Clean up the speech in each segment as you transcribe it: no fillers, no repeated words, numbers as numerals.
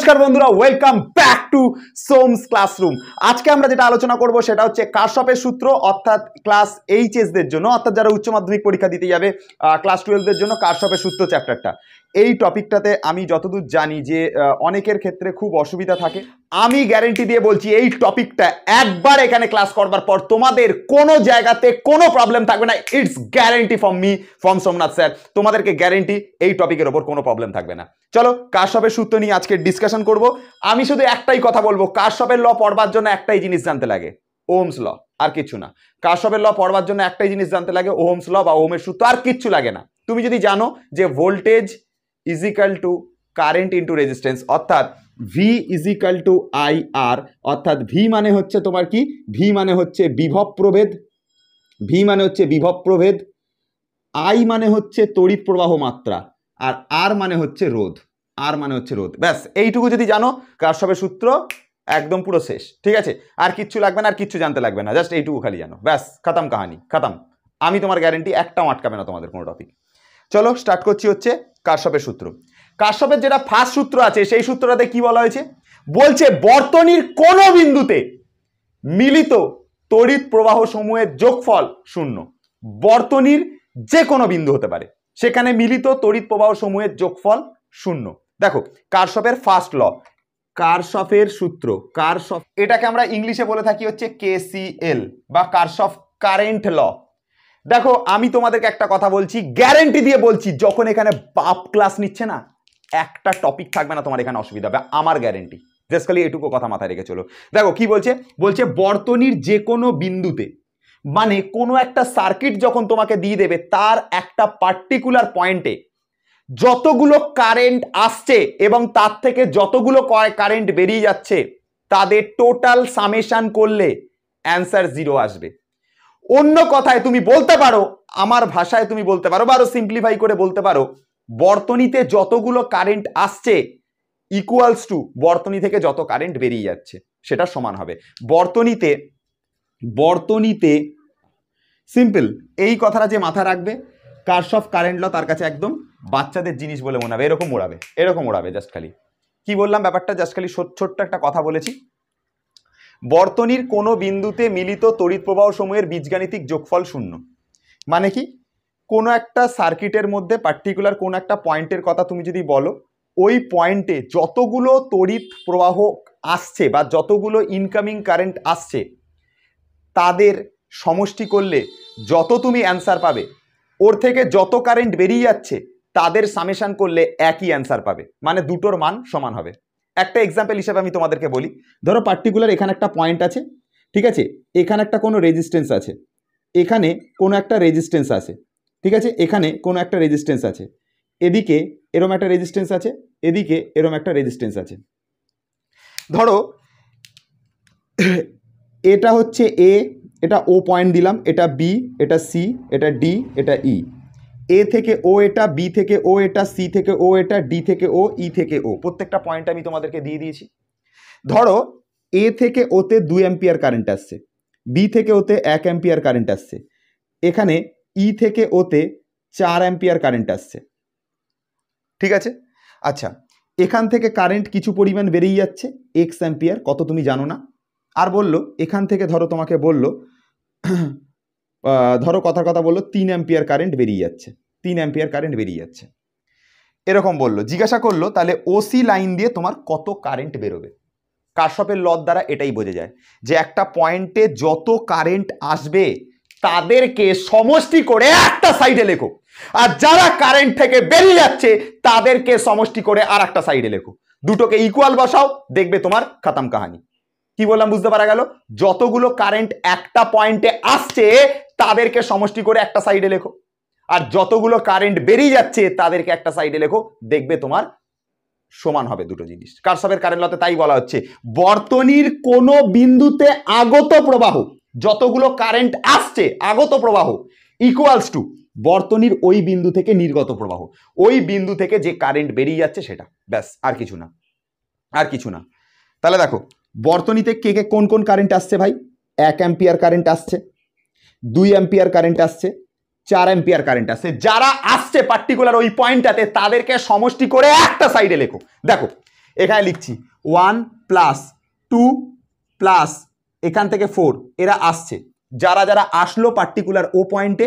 নমস্কার বন্ধুরা, welcome back to সোমস classroom. আজকে আমরা যেটা আলোচনা করব সেটা হচ্ছে কারশফের সূত্র, অর্থাৎ ক্লাস এইচএস দের জন্য, অর্থাৎ যারা উচ্চ মাধ্যমিক পরীক্ষা দিতে যাবে ক্লাস 12 দের জন্য কারশফের সূত্র চ্যাপ্টারটা। এই টপিকটাতে আমি যতদূর জানি যে অনেকের ক্ষেত্রে খুব অসুবিধা থাকে। আমি গ্যারেন্টি দিয়ে বলছি এই টপিকটা একবার এখানে ক্লাস করবার পর তোমাদের কোনো জায়গাতে কোনো প্রবলেম থাকবে না। It's guarantee from me, from Somnath sir. তোমাদেরকে গ্যারেন্টি এই টপিকের ওপর কোনো প্রবলেম থাকবে না। চলো কারশফের সূত্র নিয়ে আজকে ডিসকাশন করব। আমি শুধু একটাই কথা বলবো, কারশফের ল পড়বার জন্য একটাই জিনিস জানতে লাগে, ওহমস ল, আর কিছু না। কারশফের ল পড়বার জন্য একটাই জিনিস জানতে লাগে, ওহমস ল বা ওহমের সূত্র, আর কিচ্ছু লাগে না। তুমি যদি জানো যে voltage is equal to current into resistance, অর্থাৎ V is equal to I R, অর্থাৎ ভি মানে হচ্ছে তোমার কি, ভি মানে হচ্ছে বিভব প্রভেদ, ভি মানে হচ্ছে বিভব প্রভেদ, আই মানে হচ্ছে তড়িৎ প্রবাহ মাত্রা, আর আর মানে হচ্ছে রোধ, আর মানে হচ্ছে রোধ। ব্যাস এইটুকু যদি জানো, কারশফের সূত্র একদম পুরো শেষ। ঠিক আছে, আর কিচ্ছু লাগবে না, আর কিচ্ছু জানতে লাগবে না, জাস্ট এইটুকু খালি জানো, ব্যাস খতম কাহানি, খতম। আমি তোমার গ্যারেন্টি একটাও আটকাবে না তোমাদের কোনো টপিক। চলো স্টার্ট করছি হচ্ছে কারশফের সূত্র। কারশফের যেটা ফার্স্ট সূত্র আছে সেই সূত্রটাতে কি বলা হয়েছে, বলছে বর্তনীর কোন বিন্দুতে মিলিত তড়িৎ প্রবাহ সমূহের যোগফল শূন্য। বর্তনীর যে কোনো বিন্দু হতে পারে, সেখানে মিলিত তড়িৎ প্রবাহ সমূহের যোগফল শূন্য। দেখো কারশফের ফার্স্ট ল, কারশফের সূত্র, কারশফ, এটাকে আমরা ইংলিশে বলে থাকি হচ্ছে কেসিএল বা কারশফ কারেন্ট ল। দেখো আমি তোমাদেরকে একটা কথা বলছি, গ্যারেন্টি দিয়ে বলছি, যখন এখানে বাপ ক্লাস নিচ্ছে না, একটা টপিক থাকবে না তোমার এখানে অসুবিধা হবে, আমার গ্যারেন্টি। জাস্ট খালি এটুকু কথা মাথায় রেখে চলো। দেখো কি বলছে, বলছে বর্তনীর যে কোনো বিন্দুতে, মানে কোনো একটা সার্কিট যখন তোমাকে দিয়ে দেবে, তার একটা পার্টিকুলার পয়েন্টে যতগুলো কারেন্ট আসছে এবং তার থেকে যতগুলো কারেন্ট বেরিয়ে যাচ্ছে, তাদের টোটাল সামেশন করলে অ্যান্সার 0 আসবে। অন্য কথায় তুমি বলতে পারো, আমার ভাষায় তুমি বলতে পারো, বা আরো সিম্পলিফাই করে বলতে পারো, বর্তনীতে যতগুলো কারেন্ট আসছে ইকুয়ালস টু বর্তনী থেকে যত কারেন্ট বেরিয়ে যাচ্ছে, সেটা সমান হবে। বর্তনীতে, বর্তনীতে সিম্পল এই কথাটা যে মাথায় রাখবে, কারশফ কারেন্ট ল তার কাছে একদম বাচ্চাদের জিনিস বলে মনে হবে, এরকম ওড়াবে, এরকম ওড়াবে। জাস্ট খালি কি বললাম ব্যাপারটা, জাস্ট খালি ছোট্ট একটা কথা বলেছি। বর্তনীর কোনো বিন্দুতে মিলিত তড়িৎ প্রবাহ সমূহের বীজগাণিতিক যোগফল শূন্য। মানে কি, কোনো একটা সার্কিটের মধ্যে পার্টিকুলার কোনো একটা পয়েন্টের কথা তুমি যদি বলো, ওই পয়েন্টে যতগুলো তড়িৎ প্রবাহ আসছে বা যতগুলো ইনকামিং কারেন্ট আসছে, তাদের সমষ্টি করলে যত তুমি অ্যান্সার পাবে, ওর থেকে যত কারেন্ট বেরিয়ে যাচ্ছে তাদের সামেশন করলে একই অ্যান্সার পাবে, মানে দুটোর মান সমান হবে। একটা এক্সাম্পল হিসেবে আমি তোমাদেরকে বলি, ধরো পার্টিকুলার এখানে একটা পয়েন্ট আছে, ঠিক আছে, এখানে একটা কোনো রেজিস্ট্যান্স আছে, এখানে কোনো একটা রেজিস্ট্যান্স আছে, ঠিক আছে, এখানে কোনো একটা রেজিস্ট্যান্স আছে, এদিকে এরম একটা রেজিস্ট্যান্স আছে, এদিকে এরম একটা রেজিস্ট্যান্স আছে। ধরো এটা হচ্ছে এ, এটা ও পয়েন্ট দিলাম, এটা বি, এটা সি, এটা ডি, এটা ই। এ থেকে ও এটা, বি থেকে ও এটা, সি থেকে ও এটা, ডি থেকে ও, ই থেকে ও, প্রত্যেকটা পয়েন্ট আমি তোমাদেরকে দিয়ে দিয়েছি। ধরো এ থেকে ওতে 2 অ্যাম্পিয়ার কারেন্ট আসছে, বি থেকে ওতে 1 অ্যাম্পিয়ার কারেন্ট আসছে, এখানে ই থেকে ওতে 4 অ্যাম্পিয়ার কারেন্ট আসছে, ঠিক আছে। আচ্ছা, এখান থেকে কারেন্ট কিছু পরিমাণ বেরিয়ে যাচ্ছে, এক্স অ্যাম্পিয়ার, কত তুমি জানো না। আর বললো এখান থেকে, ধরো তোমাকে বললো, ধরো কথার কথা বললো 3 অ্যাম্পিয়ার কারেন্ট বেরিয়ে যাচ্ছে, 3 অ্যাম্পিয়ার কারেন্ট বেরিয়ে যাচ্ছে, এরকম বললো, জিজ্ঞাসা করলো তাহলে ওসি লাইন দিয়ে তোমার কত কারেন্ট বেরোবে। কারশফের ল দ্বারা এটাই বোঝা যায় যে একটা পয়েন্টে যত কারেন্ট আসবে তাদেরকে সমষ্টি করে একটা সাইডে লেখো, আর যারা কারেন্ট থেকে বেরিয়ে যাচ্ছে তাদেরকে সমষ্টি করে আর একটা সাইডে লেখো, দুটোকে ইকুয়াল বসাও, দেখবে তোমার খতম কাহানি। কি বললাম বুঝতে পারা গেল? যতগুলো কারেন্ট একটা পয়েন্টে আসছে তাদেরকে সমষ্টি করে একটা সাইডে লেখো, আর যতগুলো কারেন্ট বেরিয়ে যাচ্ছে তাদেরকে একটা সাইডে লেখো, দেখবে তোমার সমান হবে দুটো জিনিস। কারশফের কারেন্ট লতে তাই বলা হচ্ছে, বর্তনীর কোনো বিন্দুতে আগত প্রবাহ, যতগুলো কারেন্ট আসছে আগত প্রবাহ ইকুয়ালস টু বর্তনীর ওই বিন্দু থেকে নির্গত প্রবাহ, ওই বিন্দু থেকে যে কারেন্ট বেরিয়ে যাচ্ছে সেটা, ব্যাস, আর কিছু না, আর কিছু না। তাহলে দেখো বর্তনীতে কে কে কোন কোন কারেন্ট আসছে ভাই, 1 অ্যাম্পিয়ার কারেন্ট আসছে, 2 অ্যাম্পিয়ার কারেন্ট আসছে, 4 অ্যাম্পিয়ার কারেন্ট আসছে। যারা আসছে পার্টিকুলার ওই পয়েন্টটাতে তাদেরকে সমষ্টি করে একটা সাইডে লেখো। দেখো এখানে লিখছি 1 প্লাস 2 প্লাস এখান থেকে 4 এরা আসছে, যারা যারা আসলো পার্টিকুলার ও পয়েন্টে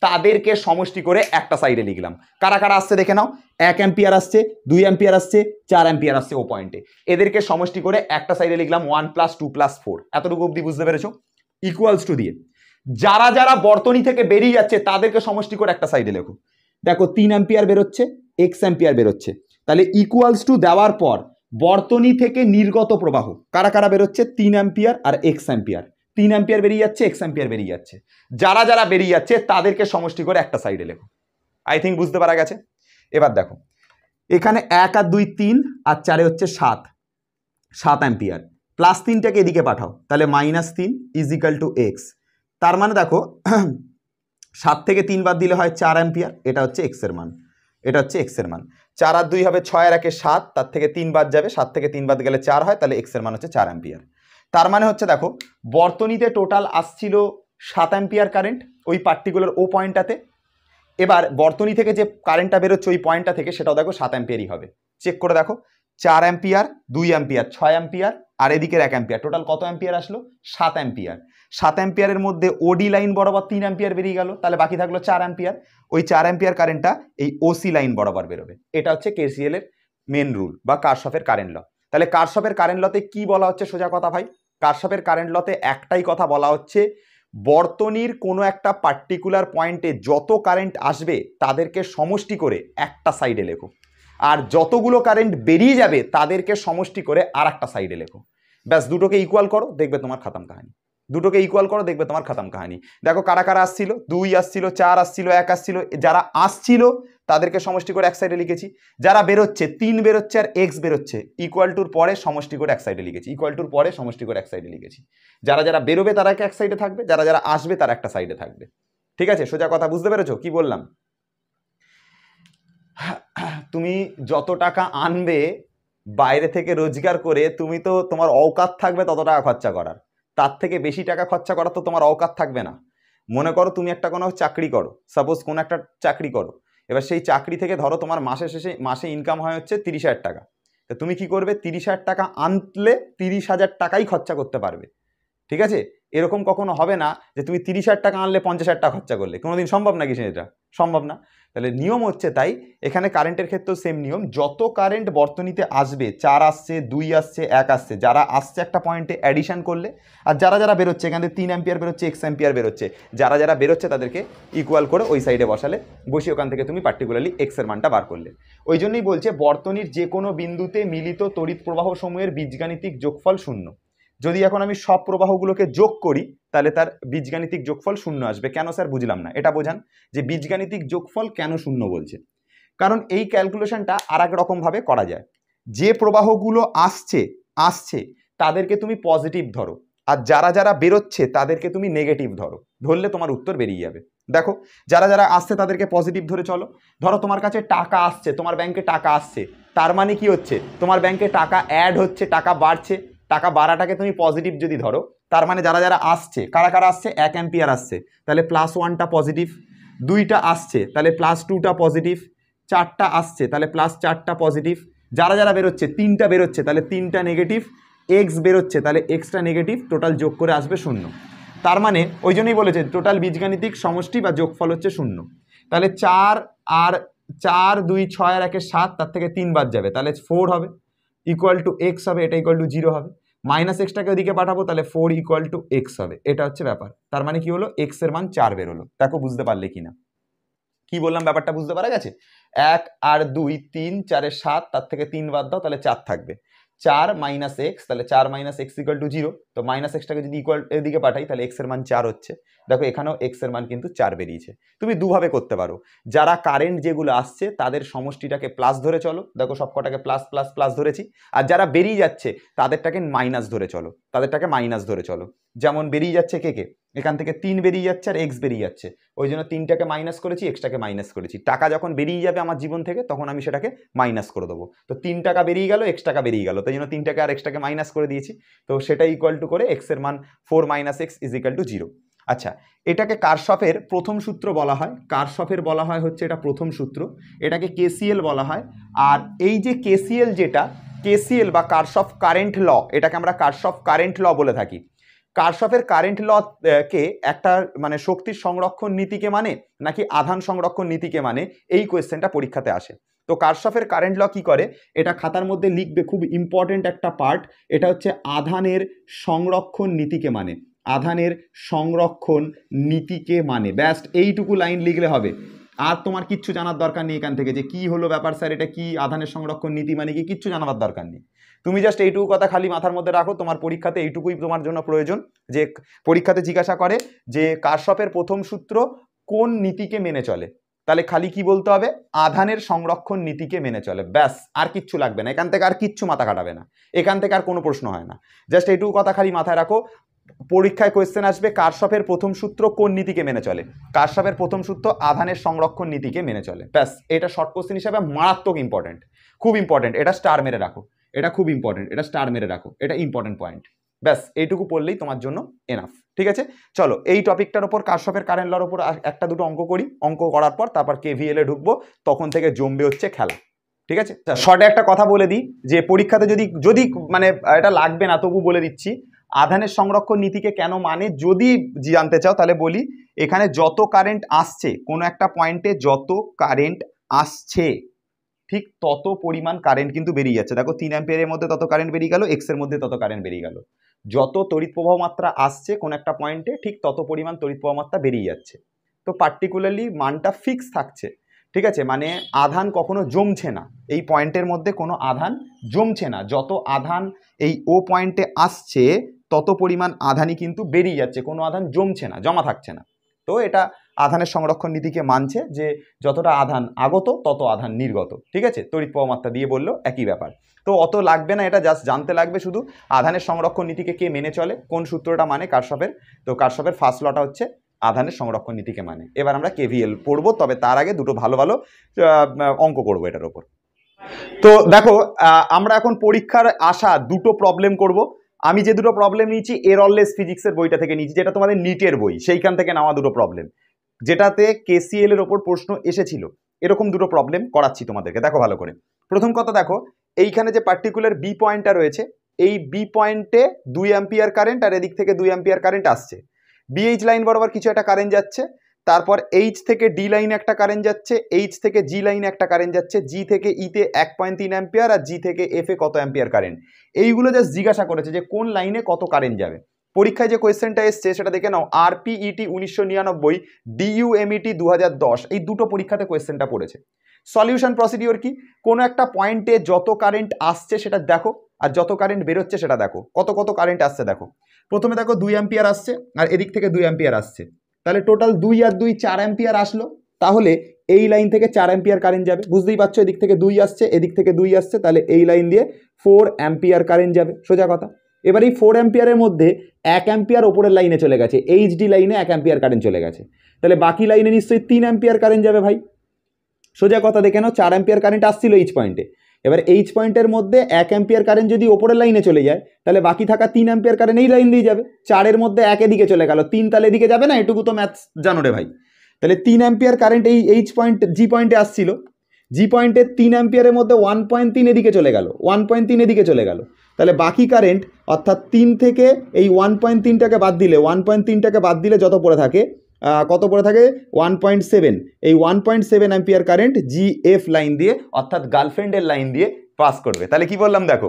তাদেরকে সমষ্টি করে একটা সাইডে লিখলাম। কারা কারা আসছে দেখে নাও, 1 অ্যাম্পিয়ার আসছে, 2 অ্যাম্পিয়ার আসছে, 4 অ্যাম্পিয়ার আসছে ও পয়েন্টে, এদেরকে সমষ্টি করে একটা সাইডে লিখলাম 1 প্লাস 2 প্লাস 4। এতটুকু অবধি বুঝতে পেরেছো? ইকুয়ালস টু দিয়ে যারা যারা বর্তনী থেকে বেরিয়ে যাচ্ছে তাদেরকে সমষ্টি করে একটা সাইডে লেখো। দেখো 3 অ্যাম্পিয়ার বেরোচ্ছে, এক্স অ্যাম্পিয়ার বেরোচ্ছে, তাহলে ইকুয়ালস টু দেওয়ার পর বর্তনী থেকে নির্গত প্রবাহ কারা কারা বেরোচ্ছে, 3 অ্যাম্পিয়ার আর এক্স অ্যাম্পিয়ার। 3 অ্যাম্পিয়ার বেরিয়ে যাচ্ছে, এক্স অ্যাম্পিয়ার বেরিয়ে যাচ্ছে, যারা যারা বেরিয়ে যাচ্ছে তাদেরকে সমষ্টি করে একটা সাইডে লেখো। আই থিঙ্ক বুঝতে পারা গেছে। এবার দেখো এখানে 1 আর 2 3 আর 4 হচ্ছে 7 অ্যাম্পিয়ার, প্লাস 3টাকে এদিকে পাঠাও, তাহলে -3 ইজ ইকাল টু এক্স। তার মানে দেখো 7 থেকে 3 বাদ দিলে হয় 4 অ্যাম্পিয়ার, এটা হচ্ছে এক্স এর মান, এটা হচ্ছে এক্স এর মান। 4 আর 2 হবে 6 আর 1 7, তার থেকে 3 বাদ যাবে, 7 থেকে 3 বাদ গেলে 4 হয়, তাহলে এক্স এর মান হচ্ছে 4 অ্যাম্পিয়ার। তার মানে হচ্ছে দেখো বর্তনীতে টোটাল আসছিল 7 অ্যাম্পিয়ার কারেন্ট ওই পার্টিকুলার ও পয়েন্টটাতে। এবার বর্তনী থেকে যে কারেন্টটা বেরোচ্ছে ওই পয়েন্টটা থেকে সেটাও দেখো 7 অ্যাম্পিয়ারই হবে। চেক করে দেখো 4 অ্যাম্পিয়ার, 2 অ্যাম্পিয়ার, 6 অ্যাম্পিয়ার আর এদিকের 1 অ্যাম্পিয়ার, টোটাল কত অ্যাম্পিয়ার আসলো? 7 অ্যাম্পিয়ার। 7 অ্যাম্পিয়ারের মধ্যে ওডি লাইন বরাবর 3 অ্যাম্পিয়ার বেরিয়ে গেল, তাহলে বাকি থাকলো 4 অ্যাম্পিয়ার। ওই 4 অ্যাম্পিয়ার কারেন্টটা এই ওসি লাইন বরাবর বেরোবে। এটা হচ্ছে কেসিএল এর মেন রুল বা কারশফের কারেন্ট ল। তাহলে কারশফের কারেন্ট লতে কি বলা হচ্ছে? সোজা কথা ভাই, কারশফের কারেন্ট লতে একটাই কথা বলা হচ্ছে, বর্তনীর কোনো একটা পার্টিকুলার পয়েন্টে যত কারেন্ট আসবে তাদেরকে সমষ্টি করে একটা সাইডে লেখো, আর যতগুলো কারেন্ট বেরিয়ে যাবে তাদেরকে সমষ্টি করে আর একটা সাইডে লেখো। ব্যাস দুটোকে ইকুয়াল করো, দেখবে তোমার খতম কাহিনী। দুটোকে ইকুয়াল করো, দেখবে তোমার খতম কাহিনী। দেখো কারা কারা আসছিল, 2 আসছিল, 4 আসছিল, 1 আসছিল, যারা আসছিল তাদেরকে সমষ্টি করে এক সাইডে লিখেছি, যারা বেরোচ্ছে 3 বেরোচ্ছে আর এক্স বেরোচ্ছে ইকুয়াল টুর পরে সমষ্টি করে এক সাইডে লিখেছি, ইকুয়াল টুর পরে সমষ্টি করে এক সাইডে লিখেছি। যারা যারা বেরোবে তারা এক সাইডে থাকবে, যারা যারা আসবে তারা একটা সাইডে থাকবে। ঠিক আছে, সোজা কথা বুঝতে পেরেছো কি বললাম? তুমি যত টাকা আনবে বাইরে থেকে রোজগার করে, তুমি তো তোমার অওকাত থাকবে তত টাকা খরচা করার, তার থেকে বেশি টাকা খরচা করার তো তোমার অওকাত থাকবে না। মনে করো তুমি একটা কোনো চাকরি করো, সাপোজ কোনো একটা চাকরি করো, এবার সেই চাকরি থেকে ধরো তোমার মাসে শেষে মাসে ইনকাম হয় হচ্ছে 30,000 টাকা, তো তুমি কি করবে? 30,000 টাকা আনলে 30,000 টাকাই খরচা করতে পারবে। ঠিক আছে, এরকম কখনো হবে না যে তুমি 30,000 টাকা আনলে 50,000 টাকা খরচা করলে, কোনোদিন সম্ভব নাকি? সেটা সম্ভব না। তাহলে নিয়ম হচ্ছে তাই, এখানে কারেন্টের ক্ষেত্রেও সেম নিয়ম, যত কারেন্ট বর্তনীতে আসবে, 4 আসছে, 2 আসছে, 1 আসছে, যারা আসছে একটা পয়েন্টে অ্যাডিশন করলে, আর যারা যারা বেরোচ্ছে এখানে 3 অ্যাম্পিয়ার বেরোচ্ছে, এক্স অ্যাম্পিয়ার বেরোচ্ছে, যারা যারা বেরোচ্ছে তাদেরকে ইকুয়াল করে ওই সাইডে বসালে, বসে ওখান থেকে তুমি পার্টিকুলারলি এক্স এর মানটা বার করলে। ওই জন্যই বলছে বর্তনীর যে কোনো বিন্দুতে মিলিত তড়িৎ প্রবাহ সমূহের বীজগাণিতিক যোগফল 0। যদি এখন আমি সব প্রবাহগুলোকে যোগ করি তাহলে তার বীজগাণিতিক যোগফল 0 আসবে। কেন স্যার? বুঝলাম না, এটা বোঝান যে বীজগাণিতিক যোগফল কেন 0 বলছে। কারণ এই ক্যালকুলেশনটা আর এক রকম ভাবে করা যায়। যে প্রবাহগুলো আসছে তাদেরকে তুমি পজিটিভ ধরো, আর যারা যারা বেরোচ্ছে তাদেরকে তুমি নেগেটিভ ধরো, ধরলে তোমার উত্তর বেরিয়ে যাবে। দেখো যারা যারা আসছে তাদেরকে পজিটিভ ধরে চলো। ধরো তোমার কাছে টাকা আসছে, তোমার ব্যাংকে টাকা আসছে, তার মানে কি হচ্ছে? তোমার ব্যাংকে টাকা অ্যাড হচ্ছে, টাকা বাড়ছে, টাকা বাড়াটাকে তুমি পজিটিভ যদি ধরো, তার মানে যারা যারা আসছে, কারা কারা আসছে? 1 অ্যাম্পিয়ার আসছে, তাহলে +1টা পজিটিভ, 2টা আসছে তাহলে +2টা পজিটিভ, 4টা আসছে তাহলে +4টা পজিটিভ, যারা যারা বেরোচ্ছে 3টা বেরোচ্ছে তাহলে 3টা নেগেটিভ, এক্স বেরোচ্ছে তাহলে এক্সটা নেগেটিভ, টোটাল যোগ করে আসবে 0। তার মানে ওই জন্যই বলেছে টোটাল বীজগাণিতিক সমষ্টি বা যোগফল হচ্ছে 0। তাহলে 4 আর 4 2 6 আর 1 7, তার থেকে 3 বাদ যাবে, তাহলে 4 হবে, ইকুয়াল টু এক্স হবে, এটা ইকুয়াল টু 0 হবে, মাইনাস এক্সটাকে ওদিকে পাঠাবো, তাহলে 4 ইকুয়াল টু এক্স হবে। এটা হচ্ছে ব্যাপার। তার মানে কি হলো? এক্স এর মান 4 বেরোলো। দেখো বুঝতে পারলে কিনা কি বললাম, ব্যাপারটা বুঝতে পারা গেছে? 1 আর 2 3 4 7, তার থেকে 3 বাদ দাও তাহলে 4 থাকবে, 4 মাইনাস এক্স, তাহলে 4 মাইনাস এক্স ইকুয়াল টু 0, তো মাইনাস এক্সটাকে যদি ইকুয়াল এদিকে পাঠাই তাহলে এক্স এর মান 4 হচ্ছে। দেখো এখানেও এক্স এর মান কিন্তু 4 বেরিয়েছে। তুমি দুভাবে করতে পারো, যারা কারেন্ট যেগুলো আসছে তাদের সমষ্টিটাকে প্লাস ধরে চলো, দেখো সবকটাকে প্লাস প্লাস প্লাস ধরেছি, আর যারা বেরিয়ে যাচ্ছে তাদেরটাকে মাইনাস ধরে চলো, তাদেরটাকে মাইনাস ধরে চলো। যেমন বেরিয়ে যাচ্ছে কে কে? এখান থেকে 3 বেরিয়ে যাচ্ছে আর এক্স বেরিয়ে যাচ্ছে, ওই জন্য 3টাকে মাইনাস করেছি, এক্সটাকে মাইনাস করেছি। টাকা যখন বেরিয়ে যাবে আমার জীবন থেকে তখন আমি সেটাকে মাইনাস করে দেবো। তো 3 টাকা বেরিয়ে গেল, এক্স টাকা বেরিয়ে গেল, তাই জন্য 3টাকে আর এক্সটাকে মাইনাস করে দিয়েছি। তো সেটা ইকুয়াল টু করে এক্স এর মান 4 minus x is equal to 0। আচ্ছা, এটাকে কারশফের প্রথম সূত্র বলা হয়। কারশফের বলা হয় হচ্ছে এটা প্রথম সূত্র, এটাকে কেসিএল বলা হয়। আর এই যে কেসিএল যেটা, কেসিএল বা কারশফ কারেন্ট ল, এটাকে আমরা কারশফ কারেন্ট ল বলে থাকি। কারশফের কারেন্ট ল কে একটা মানে শক্তির সংরক্ষণ নীতিকে মানে নাকি আধান সংরক্ষণ নীতিকে মানে, এই কোয়েশ্চেনটা পরীক্ষাতে আসে। তো কারশফের কারেন্ট ল কি করে, এটা খাতার মধ্যে লিখবে, খুব ইম্পর্টেন্ট একটা পার্ট। এটা হচ্ছে আধানের সংরক্ষণ নীতিকে মানে, আধানের সংরক্ষণ নীতিকে মানে, ব্যাস এইটুকু লাইন লিখলে হবে। আর তোমার কিচ্ছু জানার দরকার নেই এখান থেকে যে কি হলো ব্যাপার স্যার, এটা কি আধানের সংরক্ষণ নীতি মানে কি, কিচ্ছু জানাবার দরকার নেই। তুমি জাস্ট এইটুকু কথা খালি মাথার মধ্যে রাখো, তোমার পরীক্ষাতে এইটুকুই তোমার জন্য প্রয়োজন। যে পরীক্ষাতে জিজ্ঞাসা করে যে কারশফের প্রথম সূত্র কোন নীতিকে মেনে চলে, তাহলে খালি কি বলতে হবে, আধানের সংরক্ষণ নীতিকে মেনে চলে, ব্যাস। আর কিচ্ছু লাগবে না এখান থেকে, আর কিচ্ছু মাথা কাটাবে না এখান থেকে, আর কোনো প্রশ্ন হয় না। জাস্ট এইটুকু কথা খালি মাথায় রাখো। পরীক্ষায় কোয়েশ্চেন আসবে কারশফের প্রথম সূত্র কোন নীতিকে মেনে চলে, কারশফের প্রথম সূত্র আধানের সংরক্ষণ নীতিকে মেনে চলে, ব্যাস। এটা শর্ট কোশ্চেন হিসাবে মারাত্মক ইম্পর্টেন্ট, খুব ইম্পর্টেন্ট, এটা স্টার মেরে রাখো, এটা খুব ইম্পর্টেন্ট, এটা স্টার মেরে রাখো, এটা ইম্পর্টেন্ট পয়েন্ট, ব্যাস। এইটুকু পড়লেই তোমার জন্য এনাফ, ঠিক আছে। চলো এই টপিকটার উপর কারশফের কারেন্ট লর উপর একটা দুটো অঙ্ক করি, অঙ্ক করার পর তারপর কেভিএল এ ঢুকবো, তখন থেকে জমবে হচ্ছে খেলা, ঠিক আছে। শর্টে একটা কথা বলে দিই যে পরীক্ষাতে যদি যদি মানে এটা লাগবে না তবু বলে দিচ্ছি, আধানের সংরক্ষণ নীতিকে কেন মানে যদি জানতে চাও তাহলে বলি, এখানে যত কারেন্ট আসছে কোনো একটা পয়েন্টে, যত কারেন্ট আসছে ঠিক তত পরিমাণ কারেন্ট কিন্তু বেরিয়ে যাচ্ছে। দেখো 3 অ্যাম্পিয়ারের মধ্যে তত কারেন্ট বেরিয়ে গেল, এক্স এর মধ্যে তত কারেন্ট বেরিয়ে গেল। যত তড়িৎ প্রবাহ মাত্রা আসছে কোন একটা পয়েন্টে ঠিক তত পরিমাণ তড়িৎ প্রবাহ মাত্রা বেরিয়ে যাচ্ছে। তো পার্টিকুলারলি মানটা ফিক্স থাকছে, ঠিক আছে, মানে আধান কখনো জমছে না, এই পয়েন্টের মধ্যে কোনো আধান জমছে না, যত আধান এই ও পয়েন্টে আসছে তত পরিমাণ আধানই কিন্তু বেরিয়ে যাচ্ছে, কোনো আধান জমছে না, জমা থাকছে না। তো এটা আধানের সংরক্ষণ নীতিকে মানছে যে যতটা আধান আগত তত আধান নির্গত, ঠিক আছে। তড়িৎ প্রবাহ মাত্রা দিয়ে বললো একই ব্যাপার। তো অত লাগবে না, এটা জাস্ট জানতে লাগবে শুধু আধানের সংরক্ষণ নীতিকে কে মেনে চলে, কোন সূত্রটা মানে কারশফের। তো কারশফের ফার্স্ট লটা হচ্ছে আধানের সংরক্ষণ নীতিকে মানে। এবার আমরা কেভিএল পড়বো, তবে তার আগে দুটো ভালো ভালো অঙ্ক করবো এটার উপর। তো দেখো আমরা এখন পরীক্ষার আসা দুটো প্রবলেম করব। আমি যে দুটো প্রবলেম নিয়েছি এররলেস ফিজিক্সের বইটা থেকে নিয়েছি, যেটা তোমাদের নিটের বই, সেইখান থেকে নেওয়া দুটো প্রবলেম, যেটাতে কেসিএল এর ওপর প্রশ্ন এসেছিল। এরকম দুটো প্রবলেম করাচ্ছি তোমাদেরকে, দেখো ভালো করে। প্রথম কথা দেখো, এইখানে যে পার্টিকুলার বি পয়েন্টটা রয়েছে, এই বি পয়েন্টে 2 অ্যাম্পিয়ার কারেন্ট আর এদিক থেকে 2 অ্যাম্পিয়ার কারেন্ট আসছে। বিএইচ লাইন বরাবর কিছু একটা কারেন্ট যাচ্ছে, তারপর এইচ থেকে ডি লাইনে একটা কারেন্ট যাচ্ছে, এইচ থেকে জি লাইনে একটা কারেন্ট যাচ্ছে, জি থেকে ইতে 1.3 অ্যাম্পিয়ার আর জি থেকে এফ এ কত অ্যাম্পিয়ার কারেন্ট। এইগুলো জাস্ট জিজ্ঞাসা করেছে যে কোন লাইনে কত কারেন্ট যাবে। পরীক্ষায় যে কোয়েশ্চেনটা এসছে সেটা দেখে নাও, আরপিইটি 1999, ডিইউএমইটি 2010, এই দুটো পরীক্ষাতে কোয়েশ্চেনটা পড়েছে। সলিউশন প্রসিডিওর কি, কোনো একটা পয়েন্টে যত কারেন্ট আসছে সেটা দেখো, আর যত কারেন্ট বেরোচ্ছে সেটা দেখো, কত কত কারেন্ট আসছে দেখো। প্রথমে দেখো 2 অ্যাম্পিয়ার আসছে আর এদিক থেকে 2 অ্যাম্পিয়ার আসছে, তাহলে টোটাল 2 আর 2 4 অ্যাম্পিয়ার আসলো। তাহলে এই লাইন থেকে 4 অ্যাম্পিয়ার কারেন্ট যাবে, বুঝতেই পারছো, এদিক থেকে 2 আসছে এদিক থেকে 2 আসছে, তাহলে এই লাইন দিয়ে 4 অ্যাম্পিয়ার কারেন্ট যাবে, সোজা কথা। এবার এই 4 অ্যাম্পিয়ারের মধ্যে 1 অ্যাম্পিয়ার ওপরের লাইনে চলে গেছে, এইচডি লাইনে 1 অ্যাম্পিয়ার কারেন্ট চলে গেছে, তাহলে বাকি লাইনে নিশ্চয়ই 3 অ্যাম্পিয়ার কারেন্ট যাবে ভাই, সোজা কথা। দেখে নাও 4 অ্যাম্পিয়ার কারেন্ট আসছিল এইচ পয়েন্টে, এবার এইচ পয়েন্টের মধ্যে 1 অ্যাম্পিয়ার কারেন্ট যদি ওপরের লাইনে চলে যায়, তাহলে বাকি থাকা 3 অ্যাম্পিয়ার কারেন্ট এই লাইন দিয়ে যাবে। 4-এর মধ্যে 1 এদিকে চলে গেল, 3 তাহলে এদিকে যাবে না, এটুকু তো ম্যাথস জানো রে ভাই। তাহলে 3 অ্যাম্পিয়ার কারেন্ট এই এইচ পয়েন্ট জি পয়েন্টে আসছিল, জি পয়েন্টে 3 অ্যাম্পিয়ারের মধ্যে 1.3 এদিকে চলে গেল, 1.3 এদিকে চলে গেল, তাহলে বাকি কারেন্ট অর্থাৎ 3 থেকে এই 1.3টাকে বাদ দিলে, 1.3টাকে বাদ দিলে যত পড়ে থাকে, কত পড়ে থাকে 1.7, এই 1.7 অ্যাম্পিয়ার কারেন্ট জিএফ লাইন দিয়ে অর্থাৎ গার্লফ্রেন্ডের লাইন দিয়ে পাস করবে। তাহলে কি বললাম দেখো,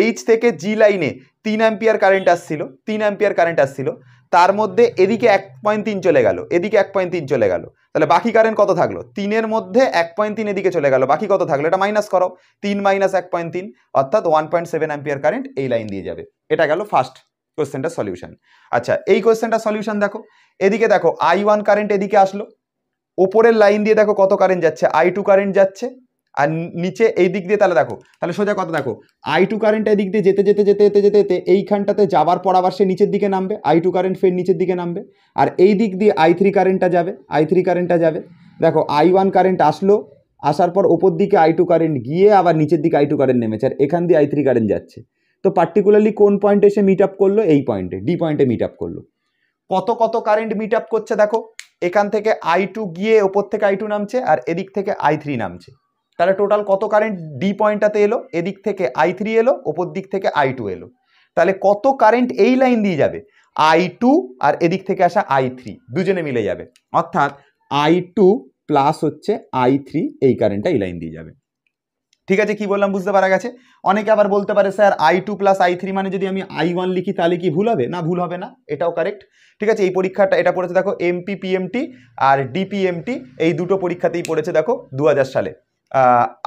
এইচ থেকে জি লাইনে 3 অ্যাম্পিয়ার কারেন্ট আসছিল, 3 অ্যাম্পিয়ার কারেন্ট আসছিল, তার মধ্যে এদিকে 1.3 চলে গেল, এদিকে 1.3 চলে গেল, তাহলে বাকি কারেন্ট কত থাকলো, 3-এর মধ্যে 1.3 এদিকে চলে গেল, বাকি কত থাকলো, এটা মাইনাস করো, 3 - 1.3 অর্থাৎ 1.7 অ্যাম্পিয়ার কারেন্ট এই লাইন দিয়ে যাবে। এটা গেল ফার্স্ট কোশ্চেনটা সলিউশন। আচ্ছা, এই কোশ্চেনটা সলিউশন দেখো, এদিকে দেখো I1 কারেন্ট এদিকে আসলো, ওপরের লাইন দিয়ে দেখো কত কারেন্ট যাচ্ছে, I2 কারেন্ট যাচ্ছে, আর নিচে এই দিক দিয়ে তাহলে দেখো, তাহলে সোজা কথা দেখো, I2 কারেন্ট এদিক দিয়ে যেতে যেতে যেতে যেতে যেতে যেতে এইখানটাতে যাবার পর আবার সে নিচের দিকে নামবে, I2 কারেন্ট ফের নিচের দিকে নামবে, আর এই দিক দিয়ে I3 কারেন্টটা যাবে, I3 কারেন্টটা যাবে। দেখো I1 কারেন্ট আসলো, আসার পর ওপর দিকে I2 কারেন্ট গিয়ে আবার নিচের দিকে I2 কারেন্ট নেমেছে, আর এখান দিয়ে I3 কারেন্ট যাচ্ছে। তো পার্টিকুলারলি কোন পয়েন্টে সে মিট আপ করলো, এই পয়েন্টে, ডি পয়েন্টে মিট আপ করলো। কত কত কারেন্ট মিট আপ করছে দেখো, এখান থেকে I2 গিয়ে ওপর থেকে I2 নামছে আর এদিক থেকে I3 নামছে, তাহলে টোটাল কত কারেন্ট ডি পয়েন্টটাতে এলো, এদিক থেকে I3 এলো, ওপর দিক থেকে I2 এলো, তাহলে কত কারেন্ট এই লাইন দিয়ে যাবে, I2 আর এদিক থেকে আসা I3 দুজনে মিলে যাবে, অর্থাৎ I2 প্লাস হচ্ছে I3 এই কারেন্টটা এই লাইন দিয়ে যাবে। ঠিক আছে, কি বললাম বুঝতে পারা গেছে? অনেকে আবার বলতে পারে স্যার I2 প্লাস I3 মানে যদি আমি I1 লিখি তাহলে কি ভুল হবে? না, ভুল হবে না, এটাও কারেক্ট। ঠিক আছে, এই পরীক্ষাটা এটা পড়েছে দেখো এমপি পিএমটি আর ডিপিএমটি, এই দুটো পরীক্ষাতেই পড়েছে দেখো 2000 সালে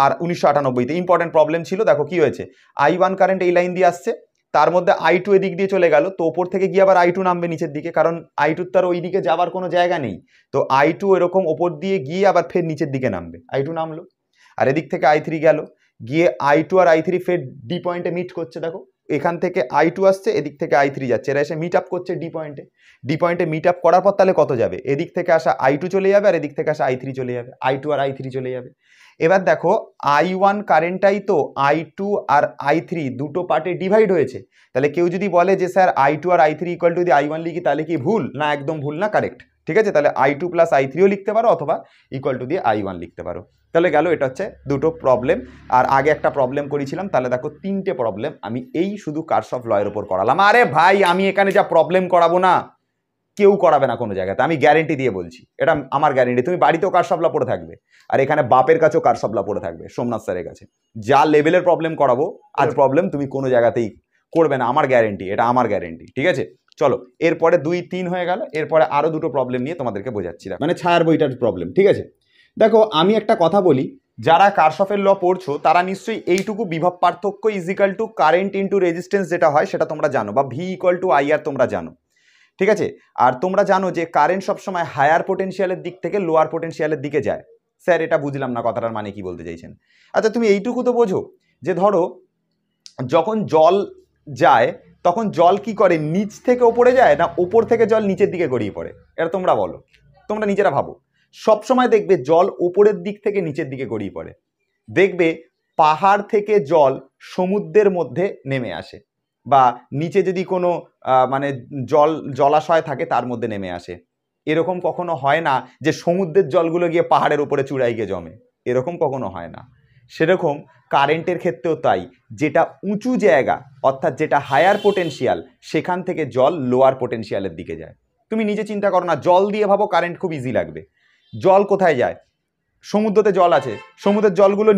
আর 1998তে ইম্পর্টেন্ট প্রবলেম ছিল। দেখো কি হয়েছে, I1 কারেন্ট এই লাইন দিয়ে আসছে, তার মধ্যে I2 এদিক দিয়ে চলে গেল, তো ওপর থেকে গিয়ে আবার I2 নামবে নিচের দিকে, কারণ I2 তার ওই দিকে যাওয়ার কোনো জায়গা নেই, তো I2 এরকম ওপর দিয়ে গিয়ে আবার ফের নিচের দিকে নামবে, I2 নামলো, আর এদিক থেকে I3 গেল, গিয়ে I2 আর I3 ফের ডি পয়েন্টে মিট করছে। দেখো এখান থেকে I2 আসছে, এদিক থেকে I3 যাচ্ছে, এরা এসে মিট আপ করছে ডি পয়েন্টে মিট আপ করার পর তাহলে কত যাবে, এদিক থেকে আসা I2 চলে যাবে আর এদিক থেকে আসা I3 চলে যাবে, I2 আর I3 চলে যাবে। এবার দেখো I1 কারেন্টটাই তো I2 আর I3 দুটো পার্টে ডিভাইড হয়েছে, তাহলে কেউ যদি বলে যে sir I2 R I3 equal to যদি I1 লিখি তাহলে কি ভুল? না, একদম ভুল না, কারেক্ট। ঠিক আছে, তাহলে I2 প্লাস I3ও লিখতে পারো অথবা ইকুয়াল টু দিয়ে I1 লিখতে পারো। তাহলে গেল, এটা হচ্ছে দুটো প্রবলেম। আর আগে একটা প্রবলেম করেছিলাম, তাহলে দেখো তিনটে প্রবলেম আমি এই শুধু কার্শফ লয়ের উপর করালাম। আরে ভাই, আমি এখানে যা প্রবলেম করাবো না কেউ করাবে না কোনো জায়গাতে, আমি গ্যারেন্টি দিয়ে বলছি, এটা আমার গ্যারেন্টি। তুমি বাড়িতেও কার্শফ ল পড়ে থাকবে, আর এখানে বাপের কাছেও কার্শফ ল পড়ে থাকবে সোমনাথ স্যারের কাছে, যা লেভেলের প্রবলেম করাবো আজ প্রবলেম তুমি কোনো জায়গাতেই করবে না, আমার গ্যারেন্টি, এটা আমার গ্যারেন্টি। ঠিক আছে, চলো এরপরে 2, 3 হয়ে গেল, এরপরে আরো দুটো প্রবলেম নিয়ে তোমাদেরকে বোঝাচ্ছি, মানে ছায়ার বইটার প্রবলেম। ঠিক আছে, দেখো আমি একটা কথা বলি, যারা কার্শফের ল পড়ছো তারা নিশ্চয়ই এইটুকু বিভব পার্থক্য is equal to current into resistance যেটা হয় সেটা তোমরা জানো, বা ভি ইকুয়াল টু IR তোমরা জানো। ঠিক আছে, আর তোমরা জানো যে কারেন্ট সবসময় হায়ার পোটেনশিয়ালের দিক থেকে লোয়ার পোটেনশিয়ালের দিকে যায়। স্যার এটা বুঝলাম না, কথাটার মানে কি বলতে চাইছেন? আচ্ছা তুমি এইটুকু তো বোঝো যে ধরো যখন জল যায় তখন জল কি করে, নিচ থেকে ওপরে যায় না ওপর থেকে জল নিচের দিকে গড়িয়ে পড়ে? এটা তোমরা বলো, তোমরা নিজেরা ভাবো। সবসময় দেখবে জল ওপরের দিক থেকে নিচের দিকে গড়িয়ে পড়ে। দেখবে পাহাড় থেকে জল সমুদ্রের মধ্যে নেমে আসে, বা নিচে যদি কোনো মানে জলাশয় থাকে তার মধ্যে নেমে আসে। এরকম কখনো হয় না যে সমুদ্রের জলগুলো গিয়ে পাহাড়ের উপরে চূড়ায় গিয়ে জমে, এরকম কখনো হয় না। সেরকম কারেন্টের ক্ষেত্রেও তাই, যেটা উঁচু জায়গা অর্থাৎ যেটা হায়ার পোটেনশিয়াল সেখান থেকে জল লোয়ার পোটেনশিয়ালের দিকে যায়। তুমি নিজে চিন্তা করো না, জল দিয়ে ভাবো কারেন্ট খুব ইজি লাগবে। জল কোথায় যায়? সমুদ্রতে জল আছে, সমুদ্রের জলগুলো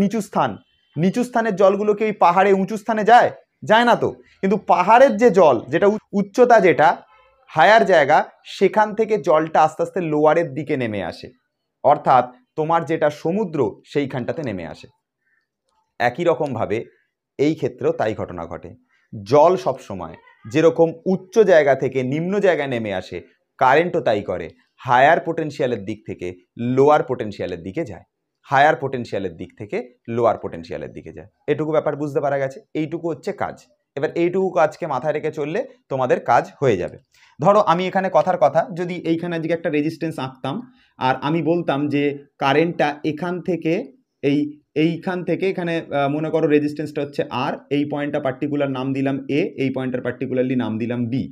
নিচু স্থানের জলগুলো কি ওই পাহাড়ে উঁচু স্থানে যায়? যায় না তো। কিন্তু পাহাড়ের যে জল, যেটা উচ্চতা, যেটা হায়ার জায়গা, সেখান থেকে জলটা আস্তে আস্তে লোয়ারের দিকে নেমে আসে, অর্থাৎ তোমার যেটা সমুদ্র সেইখানটাতে নেমে আসে। একই রকমভাবে এই ক্ষেত্রেও তাই ঘটনা ঘটে। জল সবসময় যেরকম উচ্চ জায়গা থেকে নিম্ন জায়গায় নেমে আসে, কারেন্টও তাই করে, হায়ার পোটেনশিয়ালের দিক থেকে লোয়ার পোটেনশিয়ালের দিকে যায়, হায়ার পোটেনশিয়ালের দিক থেকে লোয়ার পোটেনশিয়ালের দিকে যায়। এটুকু ব্যাপার বুঝতে পারা গেছে? এইটুকু হচ্ছে কাজ। এবার এইটুকু কাজকে মাথায় রেখে চললে তোমাদের কাজ হয়ে যাবে। ধরো আমি এখানে কথার কথা যদি এইখানে আজকে একটা রেজিস্ট্যান্স আঁকতাম, আর আমি বলতাম যে কারেন্টটা এখান থেকে এইখান থেকে এখানে মনে করো রেজিস্ট্যান্সটা হচ্ছে আর, এই পয়েন্টটা পার্টিকুলার নাম দিলাম এ, এই পয়েন্টটার পার্টিকুলারলি নাম দিলাম বি।